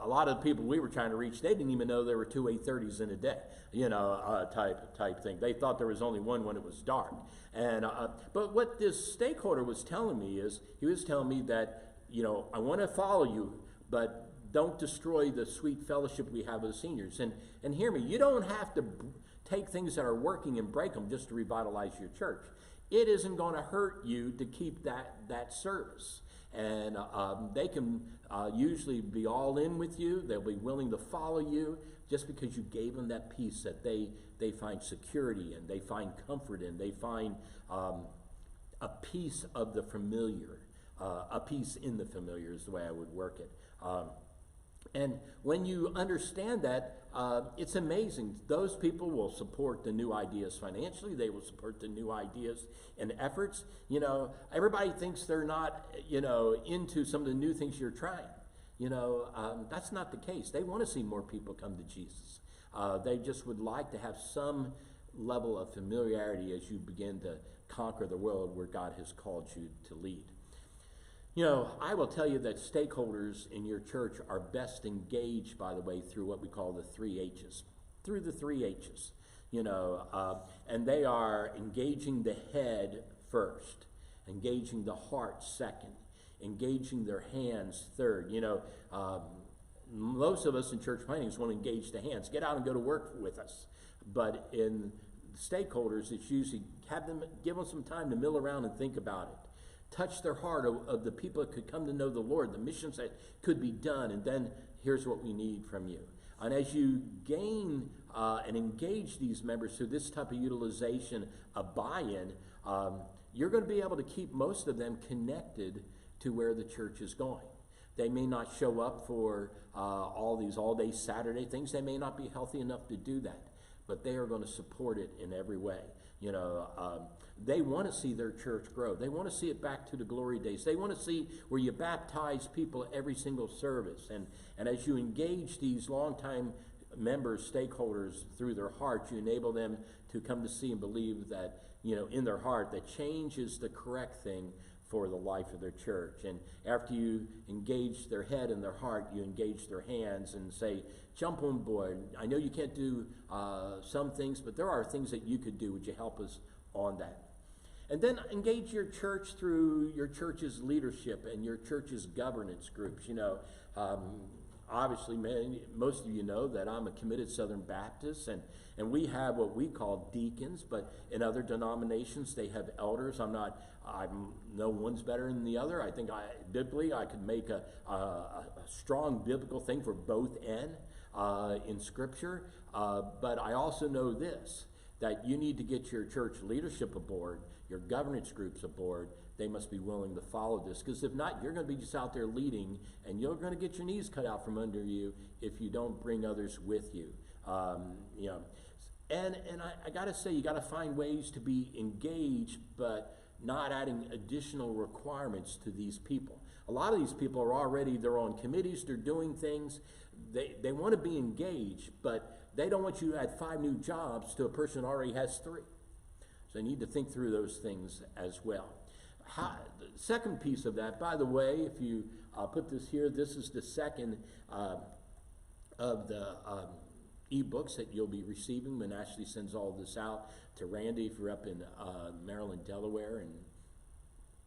lot of the people we were trying to reach, they didn't even know there were two 8:30s in a day, type thing. They thought there was only one when it was dark. And but what this stakeholder was telling me is, he was telling me that, I want to follow you, but don't destroy the sweet fellowship we have with the seniors. And hear me, you don't have to take things that are working and break them just to revitalize your church. It isn't going to hurt you to keep that service. And they can usually be all in with you. They'll be willing to follow you just because you gave them that peace that they find security in, they find comfort in, they find a piece of the familiar, a piece in the familiar is the way I would work it. And when you understand that, it's amazing. Those people will support the new ideas financially. They will support the new ideas and efforts. Everybody thinks they're not, into some of the new things you're trying. That's not the case. They want to see more people come to Jesus. They just would like to have some level of familiarity as you begin to conquer the world where God has called you to lead. I will tell you that stakeholders in your church are best engaged, by the way, through what we call the 3 H's. Through the 3 H's, and they are engaging the head first, engaging the heart second, engaging their hands third. Most of us in church plannings want to engage the hands, get out and go to work with us. But in stakeholders, it's usually give them some time to mill around and think about it. Touch their heart of the people that could come to know the Lord, the missions that could be done, and then here's what we need from you. And as you gain and engage these members through this type of utilization of buy-in, you're going to be able to keep most of them connected to where the church is going. They may not show up for all these all-day Saturday things. They may not be healthy enough to do that, but they are going to support it in every way. They want to see their church grow. They want to see it back to the glory days. They want to see where you baptize people every single service. And as you engage these longtime members, stakeholders through their heart, you enable them to come to see and believe that, in their heart, that change is the correct thing for the life of their church. And after you engage their head and their heart, you engage their hands and say, jump on board. I know you can't do some things, but there are things that you could do. Would you help us on that? And then engage your church through your church's leadership and your church's governance groups. Obviously, most of you know that I'm a committed Southern Baptist, and we have what we call deacons, but in other denominations they have elders. I'm not no one's better than the other. I think biblically I could make a strong biblical thing for both end in Scripture. But I also know this, that you need to get your church leadership aboard, your governance groups aboard. They must be willing to follow this, because if not, you're going to be just out there leading, and you're going to get your knees cut out from under you if you don't bring others with you. You know, and I got to say, you got to find ways to be engaged, but not adding additional requirements to these people. A lot of these people are already, they're on committees, they're doing things. They want to be engaged, but they don't want you to add 5 new jobs to a person who already has 3. So you need to think through those things as well. The second piece of that, by the way, if you put this here, this is the second of the e-books that you'll be receiving when Ashley sends all this out to Randy if you're up in Maryland, Delaware, and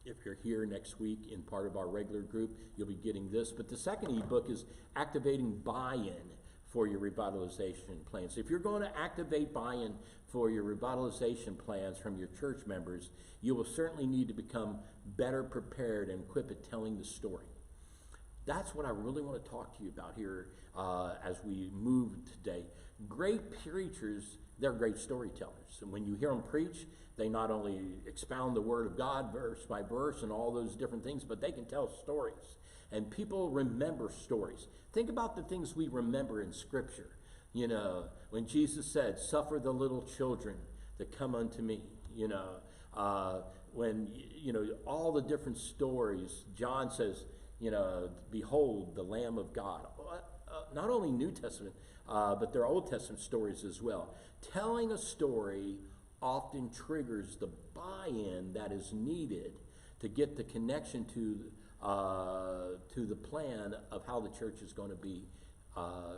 if you're here next week in part of our regular group, you'll be getting this. But the second e-book is Activating Buy-in for your revitalization plans. If you're going to activate buy-in for your revitalization plans from your church members, you will certainly need to become better prepared and equipped at telling the story. That's what I really want to talk to you about here as we move today. Great preachers, they're great storytellers. And when you hear them preach, they not only expound the Word of God verse by verse and all those different things, but they can tell stories. And people remember stories. Think about the things we remember in Scripture. You know, when Jesus said, "Suffer the little children to come unto me." You know, when, you know, all the different stories, John says, you know, "Behold, the Lamb of God." Not only New Testament, but their Old Testament stories as well. Telling a story often triggers the buy-in that is needed to get the connection to the plan of how the church is going to be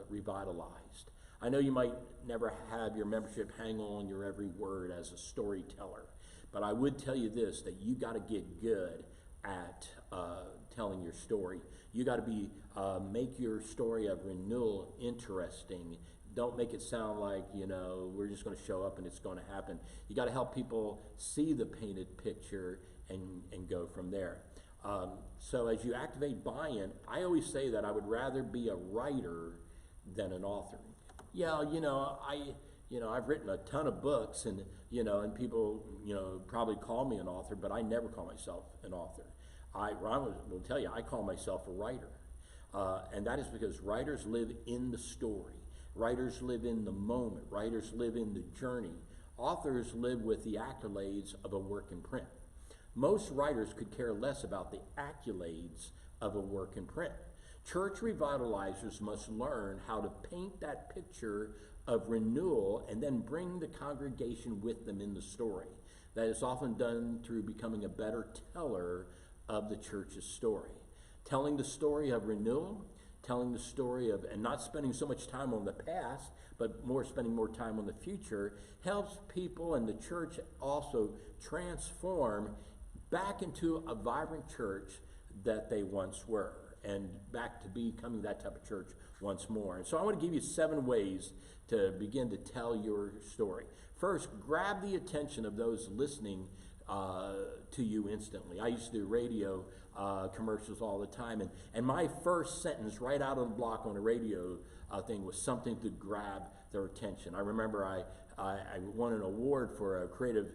revitalized. I know you might never have your membership hang on your every word as a storyteller, but I would tell you this, that you got to get good at telling your story. You got to be make your story of renewal interesting. Don't make it sound like, you know, we're just going to show up and it's going to happen. You got to help people see the painted picture and go from there. So as you activate buy-in, I always say that I would rather be a writer than an author. Yeah, you know, I've written a ton of books, and you know, and people, you know, probably call me an author, but I never call myself an author. Ron will tell you, I call myself a writer, and that is because writers live in the story. Writers live in the moment. Writers live in the journey. Authors live with the accolades of a work in print. Most writers could care less about the accolades of a work in print. Church revitalizers must learn how to paint that picture of renewal and then bring the congregation with them in the story. That is often done through becoming a better teller of the church's story. Telling the story of renewal, telling the story of, and not spending so much time on the past, but spending more time on the future, helps people and the church also transform back into a vibrant church that they once were, and back to becoming that type of church once more. And so I want to give you 7 ways to begin to tell your story. First, grab the attention of those listening to you instantly. I used to do radio commercials all the time, and my first sentence right out of the block on a radio thing was something to grab their attention. I remember I won an award for a creative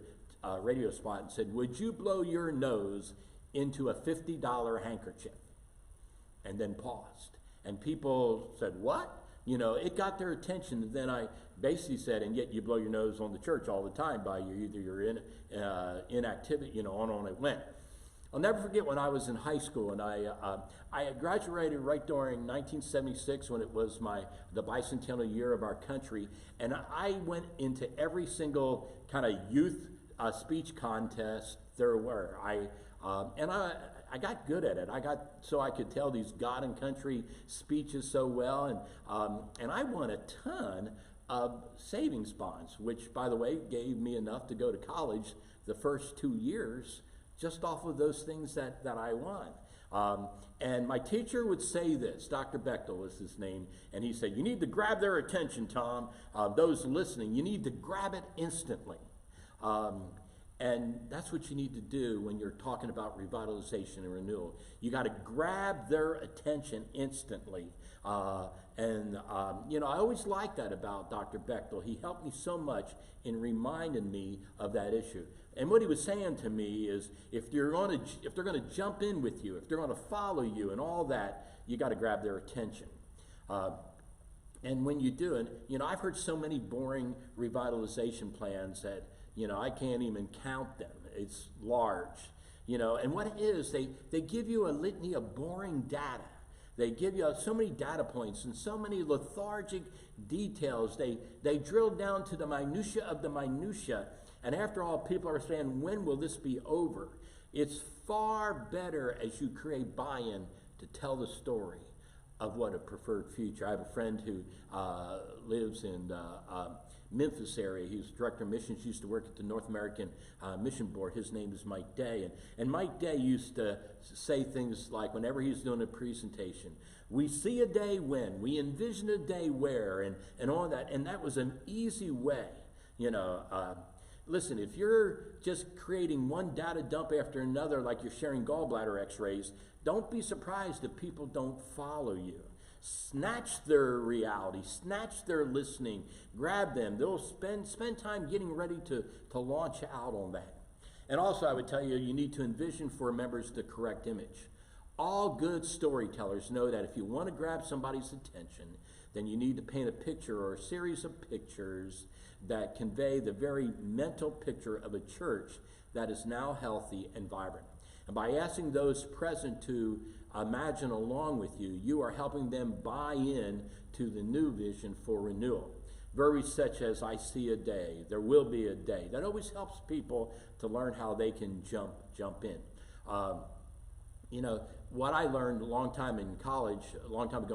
radio spot and said, "Would you blow your nose into a $50 handkerchief?" And then paused. And people said, "What?" You know, it got their attention. And then I basically said, "And yet you blow your nose on the church all the time by your inactivity, you know, on it went." I'll never forget when I was in high school, and I graduated right during 1976 when it was the bicentennial year of our country, and I went into every single kind of youth speech contest there were. I got good at it. So I could tell these God and country speeches so well, and I won a ton of savings bonds, which, by the way, gave me enough to go to college the first 2 years just off of those things that I won. And my teacher would say this, Dr. Bechtel was his name, and he said, "You need to grab their attention, Tom. Those listening, you need to grab it instantly." And that's what you need to do when you're talking about revitalization and renewal. You got to grab their attention instantly. You know, I always liked that about Dr. Bechtel. He helped me so much in reminding me of that issue. And what he was saying to me is, if they're going to jump in with you, if they're going to follow you and all that, you got to grab their attention. And when you do it, you know, I've heard so many boring revitalization plans that, you know, I can't even count them. It's large, you know. And what it is, they give you a litany of boring data. They give you so many data points and so many lethargic details. They drill down to the minutia of the minutia. And after all, people are saying, when will this be over? It's far better as you create buy-in to tell the story of what a preferred future. I have a friend who lives in Memphis area. He's director of missions, used to work at the North American Mission Board. His name is Mike Day. And Mike Day used to say things like, whenever he was doing a presentation, we see a day when, we envision a day where, and all that. And that was an easy way, you know. Listen, if you're just creating one data dump after another, like you're sharing gallbladder x-rays, don't be surprised if people don't follow you. Snatch their reality, snatch their listening, grab them. They'll spend time getting ready to launch out on that. And also, I would tell you, you need to envision for members the correct image. All good storytellers know that if you want to grab somebody's attention, then you need to paint a picture or a series of pictures that convey the very mental picture of a church that is now healthy and vibrant. And by asking those present to imagine along with you, you are helping them buy in to the new vision for renewal. Verbiage such as, I see a day, there will be a day. That always helps people to learn how they can jump in. You know, what I learned a long time ago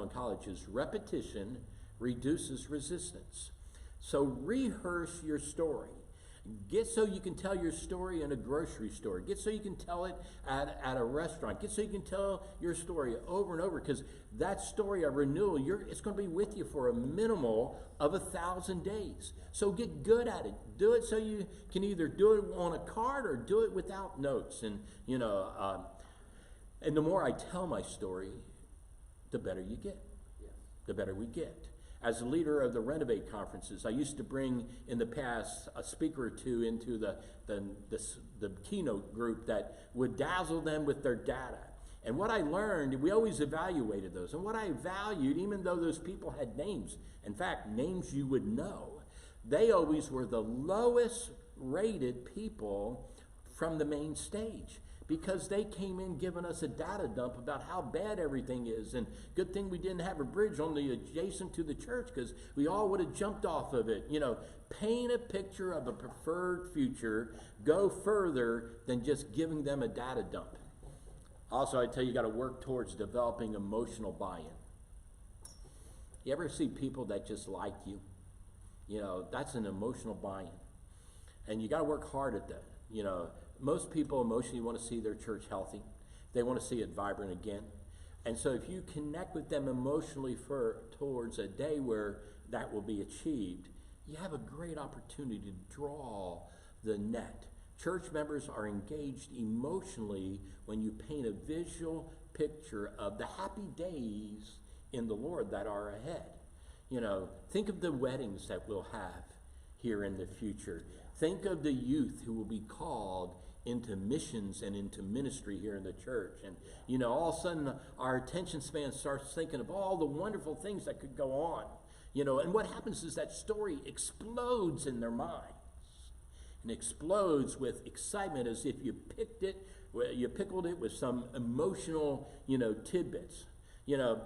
in college is repetition reduces resistance. So rehearse your story. Get so you can tell your story in a grocery store. Get so you can tell it at a restaurant. Get so you can tell your story over and over, because that story of renewal, it's going to be with you for a minimal of 1,000 days. So get good at it. Do it so you can either do it on a card or do it without notes. And, you know, and the more I tell my story, the better you get. The better we get. As a leader of the Renovate conferences, I used to bring in the past a speaker or two into the keynote group that would dazzle them with their data. And what I learned, we always evaluated those. And what I valued, even though those people had names, in fact, names you would know, they always were the lowest rated people from the main stage, because they came in giving us a data dump about how bad everything is. And good thing we didn't have a bridge on the adjacent to the church, because we all would have jumped off of it. You know, paint a picture of a preferred future. Go further than just giving them a data dump. Also, I tell you, you got to work towards developing emotional buy-in. You ever see people that just like you? You know, that's an emotional buy-in. And you got to work hard at that. You know, most people emotionally want to see their church healthy. They want to see it vibrant again. And so if you connect with them emotionally towards a day where that will be achieved, you have a great opportunity to draw the net. Church members are engaged emotionally when you paint a visual picture of the happy days in the Lord that are ahead. You know, think of the weddings that we'll have here in the future. Think of the youth who will be called into missions and into ministry here in the church. And, you know, all of a sudden our attention span starts thinking of all the wonderful things that could go on. You know, and what happens is that story explodes in their minds. And explodes with excitement, as if you pickled it with some emotional, you know, tidbits. You know,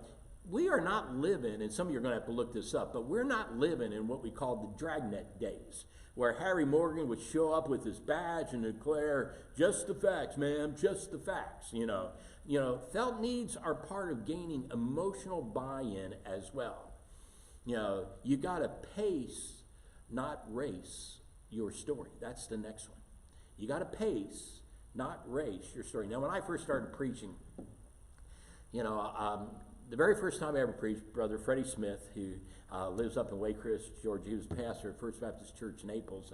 we are not living, and some of you are going to have to look this up, but we're not living in what we call the dragnet days, where Harry Morgan would show up with his badge and declare, just the facts, ma'am, just the facts, you know. You know, felt needs are part of gaining emotional buy-in as well. You know, you got to pace, not race, your story. That's the next one. You got to pace, not race your story. Now, when I first started preaching, you know, the very first time I ever preached, Brother Freddie Smith, who lives up in Waycrest, Georgia, he was pastor at First Baptist Church in Naples,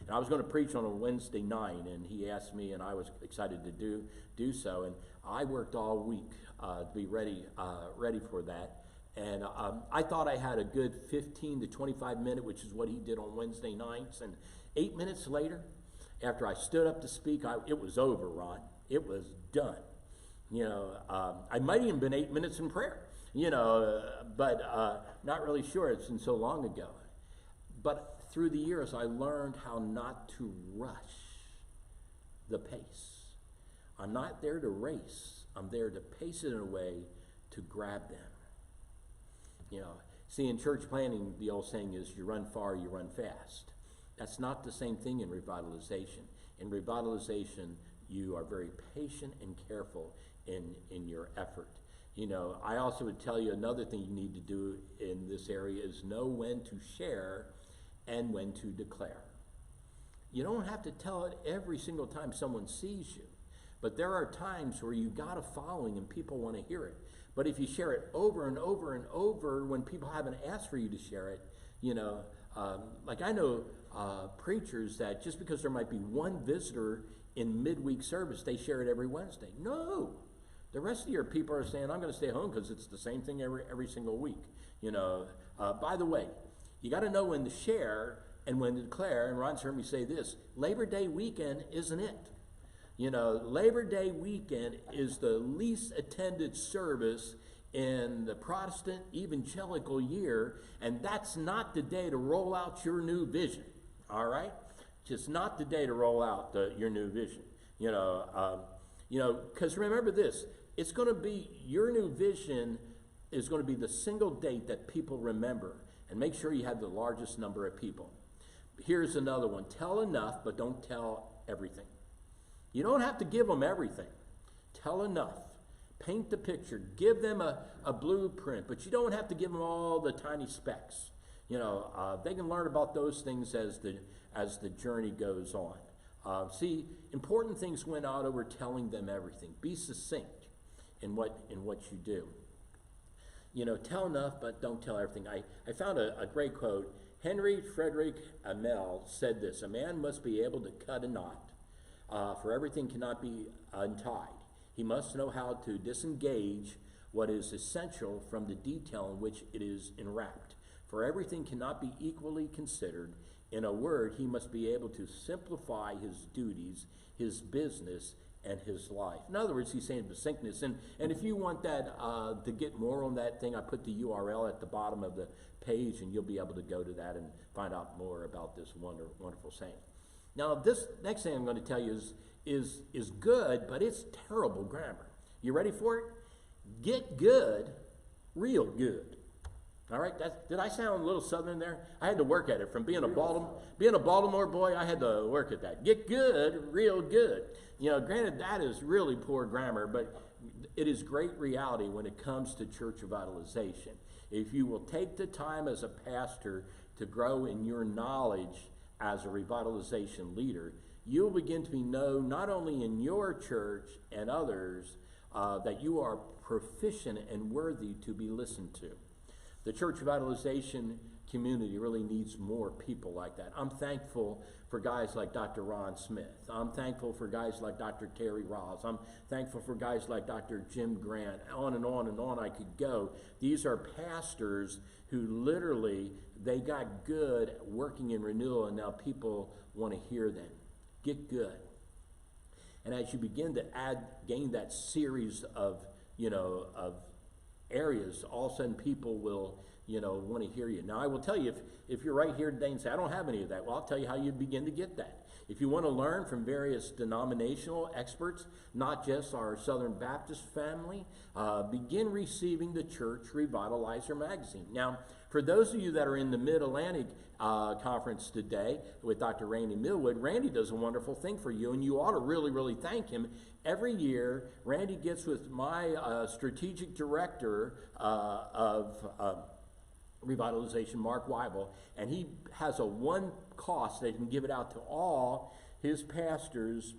And I was going to preach on a Wednesday night, and he asked me, and I was excited to do so. And I worked all week to be ready for that. And I thought I had a good 15 to 25 minute, which is what he did on Wednesday nights. And 8 minutes later, after I stood up to speak, it was over, Ron. It was done. I might even been 8 minutes in prayer, but not really sure. It's been so long ago. But through the years, I learned how not to rush the pace. I'm not there to race. I'm there to pace it in a way to grab them. See, in church planting, the old saying is, you run far, you run fast. That's not the same thing in revitalization. In revitalization, you are very patient and careful in your effort. I also would tell you another thing you need to do in this area is know when to share and when to declare. You don't have to tell it every single time someone sees you, but there are times where you got a following and people want to hear it. But if you share it over and over and over when people haven't asked for you to share it, like I know preachers that just because there might be one visitor in midweek service, they share it every Wednesday. No, the rest of your people are saying, I'm going to stay home because it's the same thing every single week. By the way, you got to know when to share and when to declare. And Ron's heard me say this: Labor Day weekend isn't it? Labor Day weekend is the least attended service in the Protestant evangelical year, and that's not the day to roll out your new vision, all right? Just not the day to roll out your new vision, because remember this, it's going to be, your new vision is going to be the single date that people remember, and make sure you have the largest number of people. Here's another one: tell enough, but don't tell everything. You don't have to give them everything. Tell enough. Paint the picture. Give them a blueprint, but you don't have to give them all the tiny specks. They can learn about those things as the journey goes on. See, important things win out over telling them everything. Be succinct in what you do. Tell enough, but don't tell everything. I found a great quote. Henry Frederick Amel said this: a man must be able to cut a knot, for everything cannot be untied. He must know how to disengage what is essential from the detail in which it is enwrapped. For everything cannot be equally considered. In a word, he must be able to simplify his duties, his business, and his life. In other words, he's saying succinctness. And if you want that to get more on that thing, I put the URL at the bottom of the page, and you'll be able to go to that and find out more about this wonderful saying. Now, this next thing I'm going to tell you is good, but it's terrible grammar. You ready for it? Get good, real good. All right, did I sound a little southern there? I had to work at it. From being a Baltimore boy, I had to work at that. Get good, real good. Granted, that is really poor grammar, but it is great reality when it comes to church revitalization. If you will take the time as a pastor to grow in your knowledge as a revitalization leader, you'll begin to be known not only in your church and others, that you are proficient and worthy to be listened to. The church revitalization community really needs more people like that. I'm thankful for guys like Dr. Ron Smith. I'm thankful for guys like Dr. Terry Ross. I'm thankful for guys like Dr. Jim Grant. On and on and on I could go. These are pastors who literally, they got good at working in renewal, and now people want to hear them. Get good. And as you begin to gain that series of areas, all of a sudden people will, want to hear you. Now, I will tell you, if you're right here today and say, I don't have any of that, well, I'll tell you how you begin to get that. If you want to learn from various denominational experts, not just our Southern Baptist family, begin receiving the Church Revitalizer magazine. Now, for those of you that are in the Mid-Atlantic conference today with Dr. Randy Millwood, Randy does a wonderful thing for you, and you ought to really, really thank him. Every year, Randy gets with my strategic director of Revitalization, Mark Weibel, and he has a one cost that he can give it out to all his pastors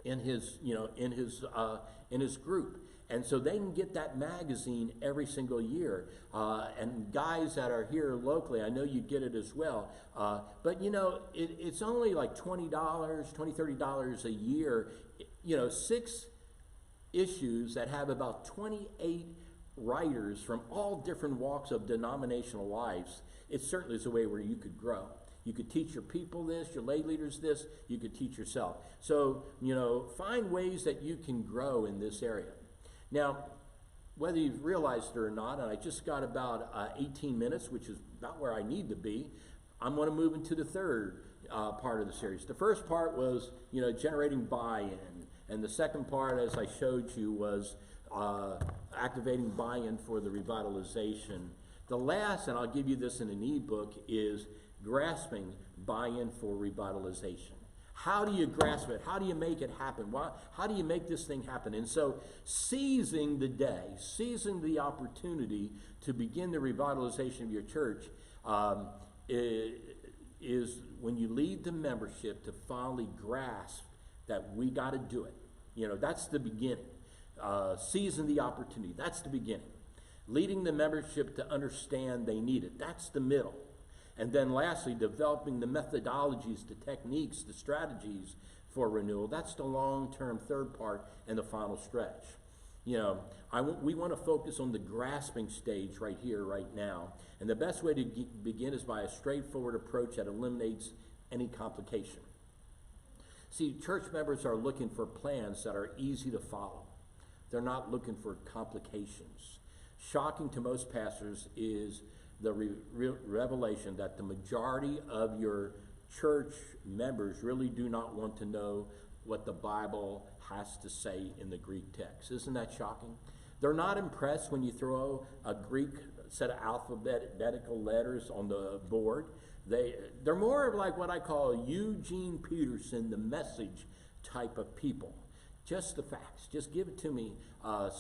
in his group. And so they can get that magazine every single year. And guys that are here locally, I know you get it as well. But you know, it's only like $20, $30 a year. You know, 6 issues that have about 28 writers from all different walks of denominational lives. It certainly is a way where you could grow. You could teach your people this, your lay leaders this, you could teach yourself. So, you know, find ways that you can grow in this area. Now, whether you've realized it or not, and I just got about 18 minutes, which is about where I need to be, I'm going to move into the third part of the series. The first part was, you know, generating buy-in. And the second part, as I showed you, was activating buy-in for the revitalization. The last, and I'll give you this in an ebook, is grasping buy-in for revitalization. How do you grasp it? How do you make it happen? How do you make this thing happen? And so seizing the day, seizing the opportunity to begin the revitalization of your church is when you lead the membership to finally grasp that we got to do it. You know, that's the beginning. Seizing the opportunity, that's the beginning. Leading the membership to understand they need it, that's the middle. And then lastly, developing the methodologies, the techniques, the strategies for renewal. That's the long-term third part and the final stretch. You know, we want to focus on the grasping stage right here, right now. And the best way to begin is by a straightforward approach that eliminates any complication. See, church members are looking for plans that are easy to follow. They're not looking for complications. Shocking to most pastors is the revelation that the majority of your church members really do not want to know what the Bible has to say in the Greek text. Isn't that shocking? They're not impressed when you throw a Greek set of alphabetical letters on the board. They're more of like what I call Eugene Peterson, the Message type of people. Just the facts. Just give it to me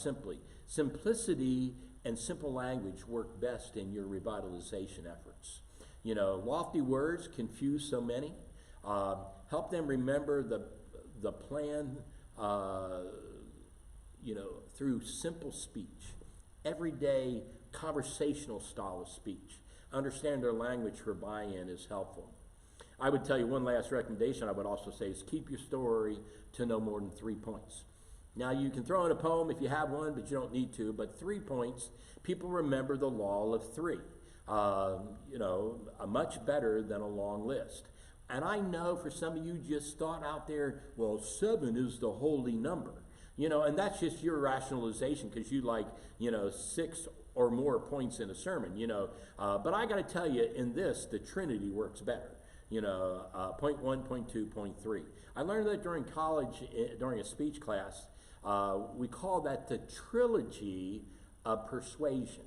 simply. Simplicity and simple language work best in your revitalization efforts. You know, lofty words confuse so many. Help them remember the plan, you know, through simple speech, everyday conversational style of speech. Understand their language for buy-in is helpful. I would tell you one last recommendation I would also say is keep your story to no more than 3 points. Now, you can throw in a poem if you have one, but you don't need to. But 3 points, people remember the law of 3. You know, much better than a long list. And I know for some of you just thought out there, well, 7 is the holy number. You know, and that's just your rationalization because you like, you know, 6 or more points in a sermon, you know. But I got to tell you, in this, the Trinity works better. You know, point 1, point 2, point 3. I learned that during college, during a speech class. We call that the trilogy of persuasion.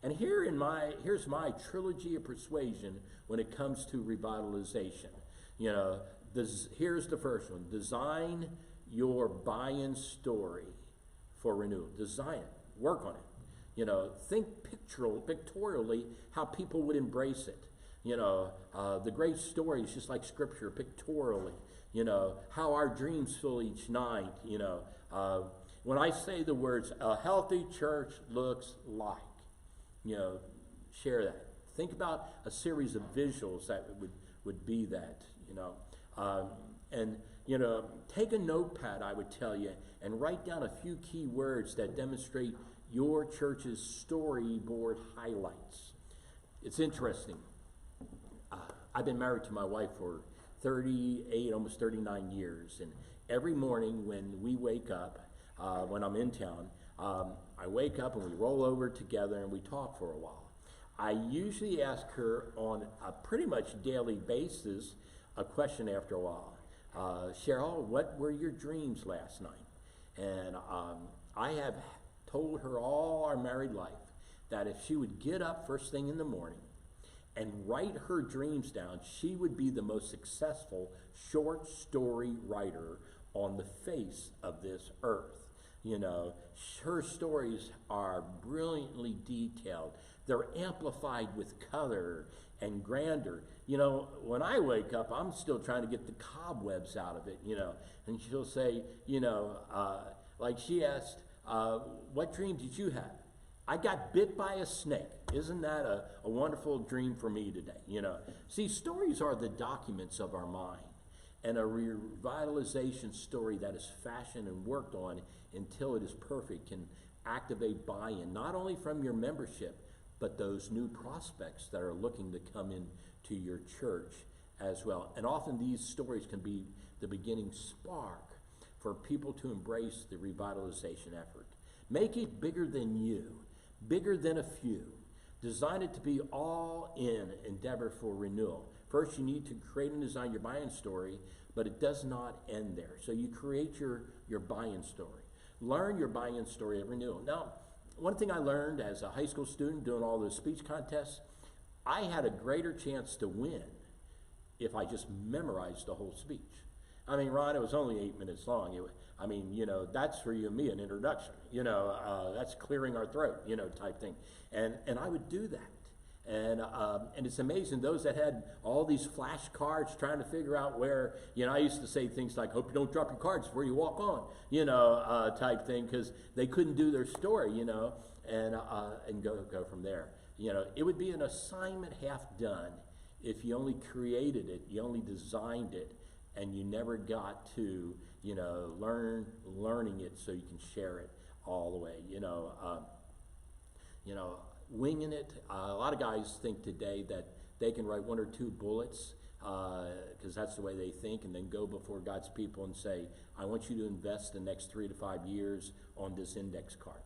And here's my trilogy of persuasion when it comes to revitalization. You know, here's the first one. Design your buy-in story for renewal. Design it. Work on it. You know, think pictorially how people would embrace it. You know, the great story is just like Scripture, pictorially. You know, how our dreams fill each night, you know. When I say the words, a healthy church looks like, you know, share that. Think about a series of visuals that would be that, you know. And, you know, take a notepad, I would tell you, and write down a few key words that demonstrate your church's storyboard highlights. It's interesting. I've been married to my wife for 38, almost 39 years, and every morning when we wake up, when I'm in town, I wake up and we roll over together and we talk for a while. I usually ask her on a pretty much daily basis a question after a while. Cheryl, what were your dreams last night? And I have told her all our married life that if she would get up first thing in the morning and write her dreams down, she would be the most successful short story writer on the face of this earth. You know, her stories are brilliantly detailed. They're amplified with color and grandeur. You know, when I wake up, I'm still trying to get the cobwebs out of it, you know. And she'll say, you know, like she asked What dream did you have? I got bit by a snake. Isn't that a wonderful dream for me today? You know, see, stories are the documents of our mind, and a revitalization story that is fashioned and worked on until it is perfect can activate buy-in, not only from your membership, but those new prospects that are looking to come into your church as well. And often these stories can be the beginning spark for people to embrace the revitalization effort. Make it bigger than you, bigger than a few. Design it to be all in endeavor for renewal. First, you need to create and design your buy-in story, but it does not end there. So you create your buy-in story. Learn your buy-in story at renewal. Now, one thing I learned as a high school student doing all those speech contests, I had a greater chance to win if I just memorized the whole speech. I mean, Ron, it was only 8 minutes long. I mean, you know, that's for you and me, an introduction. You know, that's clearing our throat, you know, type thing. And I would do that. And it's amazing, those that had all these flashcards trying to figure out where, you know, I used to say things like, hope you don't drop your cards before you walk on, you know, type thing, because they couldn't do their story, you know, and go from there. You know, it would be an assignment half done if you only created it, you only designed it, and you never got to, you know, learning it so you can share it all the way, you know, winging it. A lot of guys think today that they can write 1 or 2 bullets because that's the way they think, and then go before God's people and say, I want you to invest the next 3 to 5 years on this index card.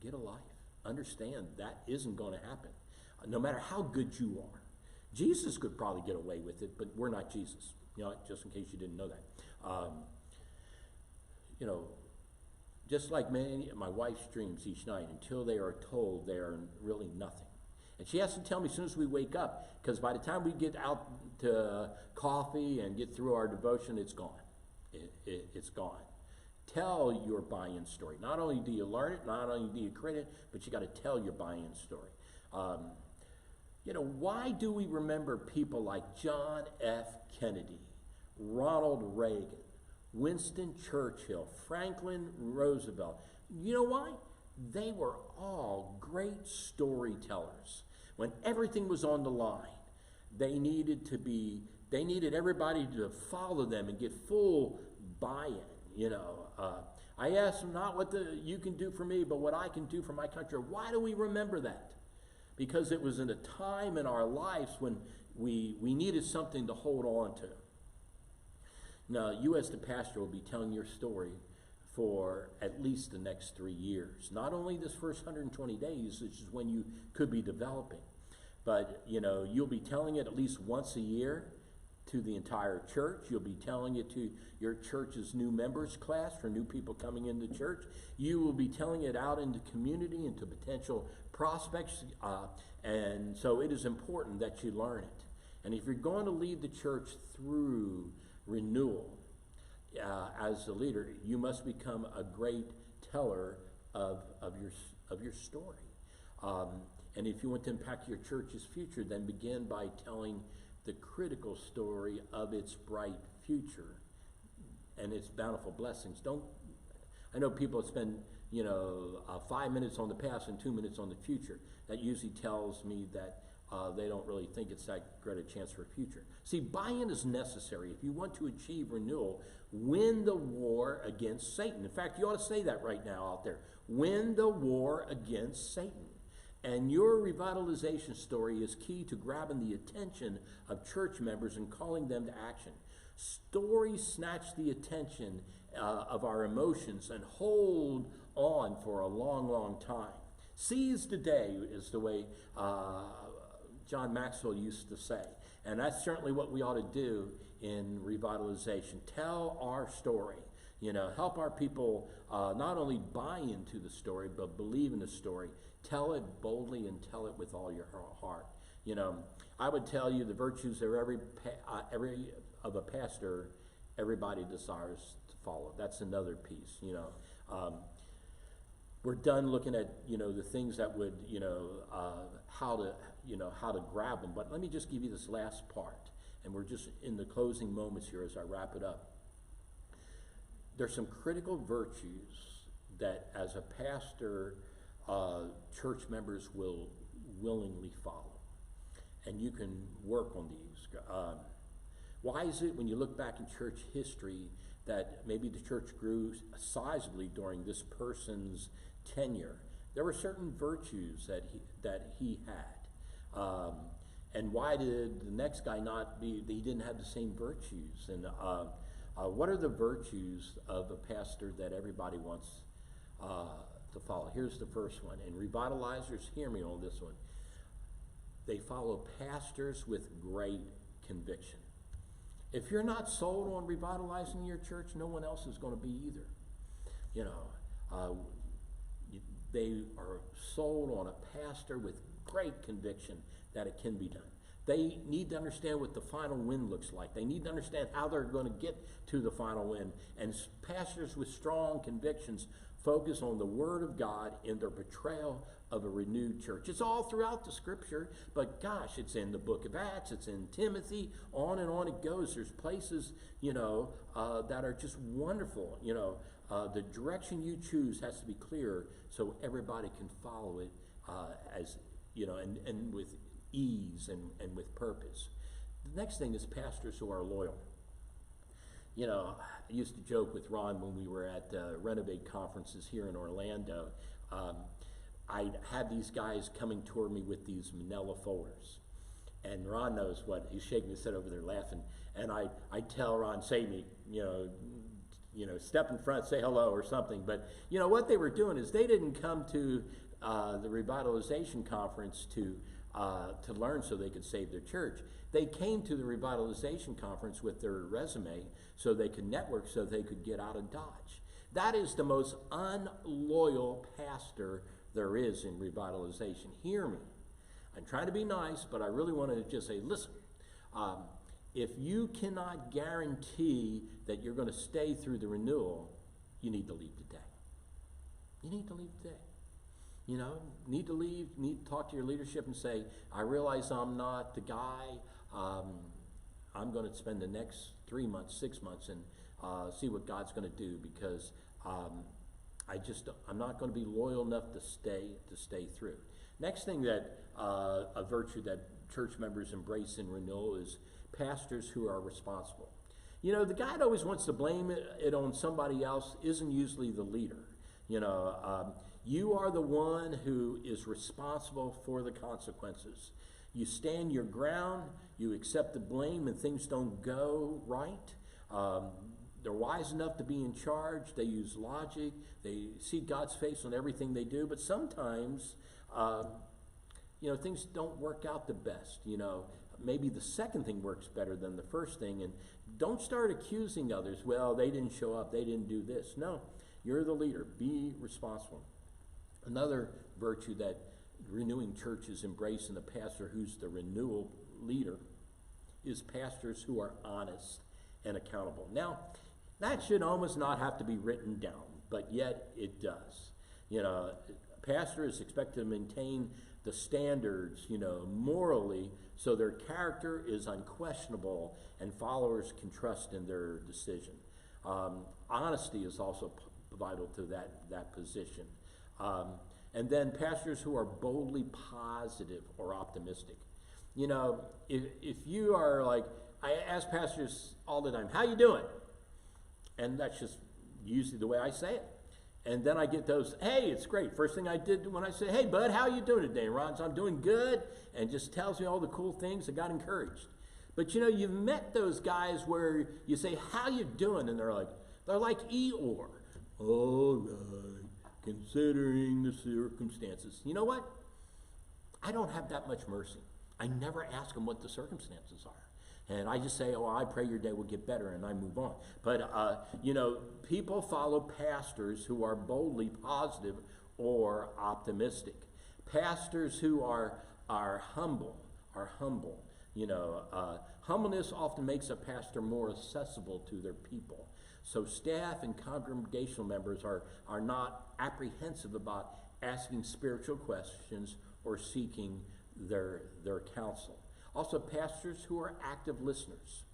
Get a life. Understand that isn't going to happen, no matter how good you are. Jesus could probably get away with it, but we're not Jesus. You know, just in case you didn't know that. You know, just like my wife's dreams each night, until they are told, they are really nothing. And she has to tell me as soon as we wake up, because by the time we get out to coffee and get through our devotion, it's gone. It's gone. Tell your buy-in story. Not only do you learn it, not only do you create it, but you got to tell your buy-in story. You know, why do we remember people like John F. Kennedy, Ronald Reagan, Winston Churchill, Franklin Roosevelt? You know why? They were all great storytellers. When everything was on the line, they needed everybody to follow them and get full buy-in, you know. I asked them not what you can do for me, but what I can do for my country. Why do we remember that? Because it was in a time in our lives when we needed something to hold on to. Now, you as the pastor will be telling your story for at least the next 3 years. Not only this first 120 days, which is when you could be developing, but, you know, you'll be telling it at least once a year to the entire church. You'll be telling it to your church's new members class for new people coming into church. You will be telling it out into community and to potential prospects. And so it is important that you learn it. And if you're going to lead the church through renewal as a leader, you must become a great teller of your story. And if you want to impact your church's future, then begin by telling the critical story of its bright future and its bountiful blessings. I know people spend, 5 minutes on the past and 2 minutes on the future. That usually tells me that they don't really think it's that great a chance for a future. See, buy-in is necessary. If you want to achieve renewal, win the war against Satan. In fact, you ought to say that right now out there. Win the war against Satan. And your revitalization story is key to grabbing the attention of church members and calling them to action. Stories snatch the attention of our emotions and hold on for a long, long time. Seize the day is the way John Maxwell used to say. And that's certainly what we ought to do in revitalization. Tell our story. Help our people not only buy into the story, but believe in the story. Tell it boldly and tell it with all your heart. I would tell you the virtues of every of a pastor, everybody desires to follow. That's another piece. We're done looking at the things that would how to grab them. But let me just give you this last part, and we're just in the closing moments here as I wrap it up. There's some critical virtues that as a pastor, church members will willingly follow. And you can work on these. Why is it when you look back in church history that maybe the church grew sizably during this person's tenure? There were certain virtues that he had. And why did the next guy not be, he didn't have the same virtues? And what are the virtues of a pastor that everybody wants to follow? Here's the first one. And revitalizers, hear me on this one. They follow pastors with great conviction. If you're not sold on revitalizing your church, no one else is going to be either. You know, they are sold on a pastor with great conviction that it can be done. They need to understand what the final win looks like. They need to understand how they're going to get to the final win. And pastors with strong convictions focus on the Word of God in their portrayal of a renewed church. It's all throughout the Scripture, but gosh, it's in the book of Acts, it's in Timothy, on and on it goes. There's places, you know, that are just wonderful. You know, the direction you choose has to be clear so everybody can follow it as, you know, and with ease and with purpose. The next thing is pastors who are loyal. You know, I used to joke with Ron when we were at Renovate conferences here in Orlando. I'd have these guys coming toward me with these manila folders. And Ron knows what, he's shaking his head over there laughing. And I tell Ron, say me, you know, step in front, say hello or something. But, you know, what they were doing is they didn't come to the revitalization conference to learn so they could save their church. They came to the revitalization conference with their resume so they could network, so they could get out of Dodge. That is the most unloyal pastor there is in revitalization. Hear me. I'm trying to be nice, but I really want to just say, listen, if you cannot guarantee that you're going to stay through the renewal, you need to leave today. You need to leave today. You know, need to leave, need to talk to your leadership and say, I realize I'm not the guy. I'm going to spend the next 3 months, 6 months, and see what God's going to do, because I'm not going to be loyal enough to stay through. Next thing that a virtue that church members embrace in renewal is pastors who are responsible. You know, the guy that always wants to blame it on somebody else isn't usually the leader. You know, you are the one who is responsible for the consequences. You stand your ground, you accept the blame when things don't go right. They're wise enough to be in charge. They use logic. They see God's face on everything they do. But sometimes, you know, things don't work out the best. You know, maybe the second thing works better than the first thing. And don't start accusing others. Well, they didn't show up. They didn't do this. No, you're the leader. Be responsible. Another virtue that renewing churches embrace in the pastor who's the renewal leader is pastors who are honest and accountable. Now, that should almost not have to be written down, but yet it does. You know, a pastor is expected to maintain the standards, you know, morally, so their character is unquestionable and followers can trust in their decision. Honesty is also vital to that position. And then pastors who are boldly positive or optimistic. You know, if you are like, I ask pastors all the time, how you doing? And that's just usually the way I say it. And then I get those, hey, it's great. First thing I did when I say, hey, bud, how you doing today? Ron, I'm doing good. And just tells me all the cool things that got encouraged. But, you know, you've met those guys where you say, how you doing? And they're like Eeyore. All right, considering the circumstances. You know what? I don't have that much mercy. I never ask them what the circumstances are. And I just say, oh, I pray your day will get better, and I move on. But, you know, people follow pastors who are boldly positive or optimistic. Pastors who are humble. You know, humbleness often makes a pastor more accessible to their people. So staff and congregational members are not apprehensive about asking spiritual questions or seeking their counsel. Also, pastors who are active listeners.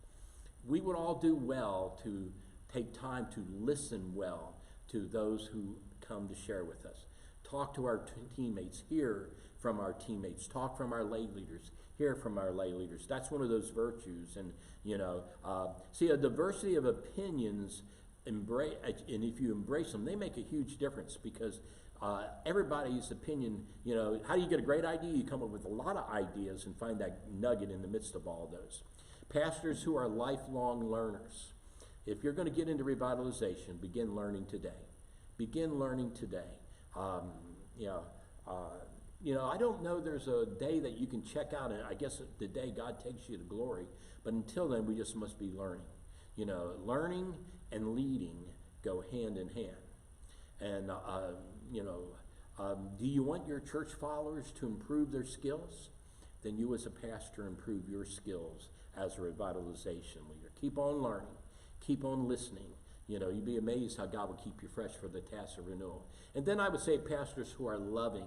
We would all do well to take time to listen well to those who come to share with us. Talk to our teammates, hear from our teammates, talk from our lay leaders, hear from our lay leaders. That's one of those virtues. And, see, a diversity of opinions, and if you embrace them, they make a huge difference because everybody's opinion, how do you get a great idea? You come up with a lot of ideas and find that nugget in the midst of all those. Pastors who are lifelong learners. If you're going to get into revitalization, begin learning today. Begin learning today. I don't know there's a day that you can check out, and I guess the day God takes you to glory, but until then, we just must be learning. Learning and leading go hand in hand. And, do you want your church followers to improve their skills? Then you as a pastor improve your skills as a revitalization leader. Keep on learning. Keep on listening. You'd be amazed how God will keep you fresh for the task of renewal. And then I would say pastors who are loving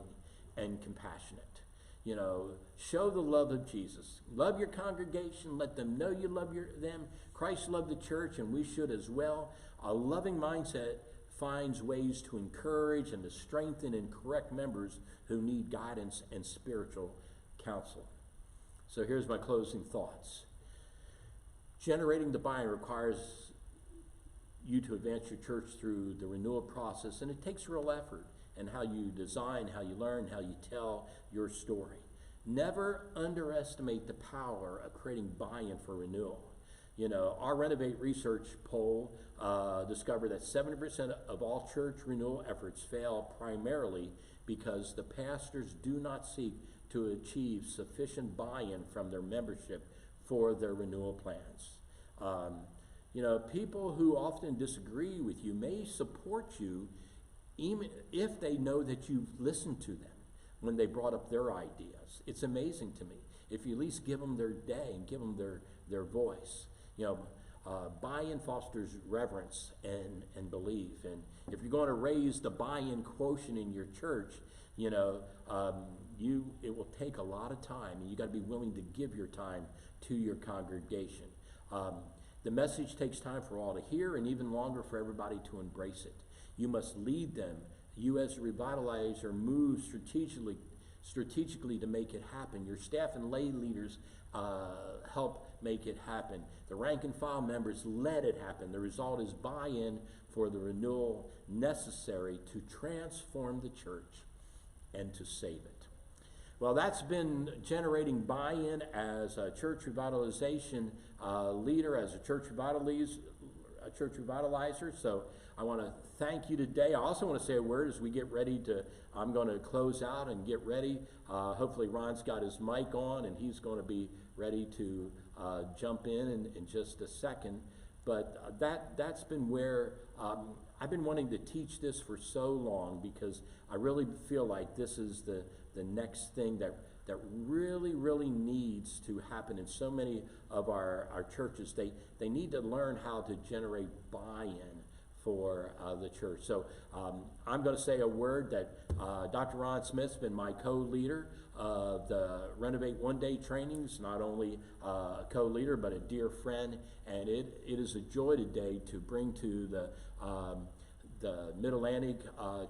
and compassionate. Show the love of Jesus. Love your congregation. Let them know you love them. Christ loved the church, and we should as well. A loving mindset finds ways to encourage and to strengthen and correct members who need guidance and spiritual counsel. So here's my closing thoughts. Generating the buy-in requires you to advance your church through the renewal process, and it takes real effort in how you design, how you learn, how you tell your story. Never underestimate the power of creating buy-in for renewal. Our Renovate research poll discovered that 70% of all church renewal efforts fail primarily because the pastors do not seek to achieve sufficient buy-in from their membership for their renewal plans. People who often disagree with you may support you even if they know that you've listened to them when they brought up their ideas. It's amazing to me. If you at least give them their day and give them their voice. Buy-in fosters reverence and belief. And if you're going to raise the buy-in quotient in your church, it will take a lot of time, and you got to be willing to give your time to your congregation. The message takes time for all to hear, and even longer for everybody to embrace it. You must lead them. You as a revitalizer move strategically to make it happen. Your staff and lay leaders help make it happen. The rank and file members let it happen. The result is buy-in for the renewal necessary to transform the church and to save it. Well, that's been generating buy-in as a church revitalization leader, as a church revitalizer. So I want to thank you today. I also want to say a word as we get ready to, I'm going to close out and get ready. Hopefully Ron's got his mic on and he's going to be ready to jump in just a second. But that's been where I've been wanting to teach this for so long, because I really feel like this is the next thing that really, really needs to happen in so many of our churches. They need to learn how to generate buy-in for the church. So I'm going to say a word that Dr. Ron Smith's been my co-leader of the Renovate One Day trainings, not only a co-leader but a dear friend, and it is a joy today to bring to the Mid-Atlantic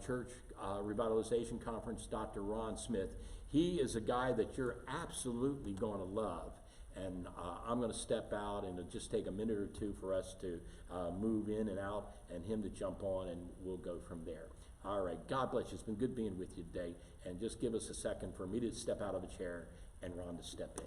Church Revitalization Conference Dr. Ron Smith. He is a guy that you're absolutely going to love. And I'm going to step out, and it'll just take a minute or two for us to move in and out, and him to jump on, and we'll go from there. All right, God bless you. It's been good being with you today. And just give us a second for me to step out of a chair and Ron to step in.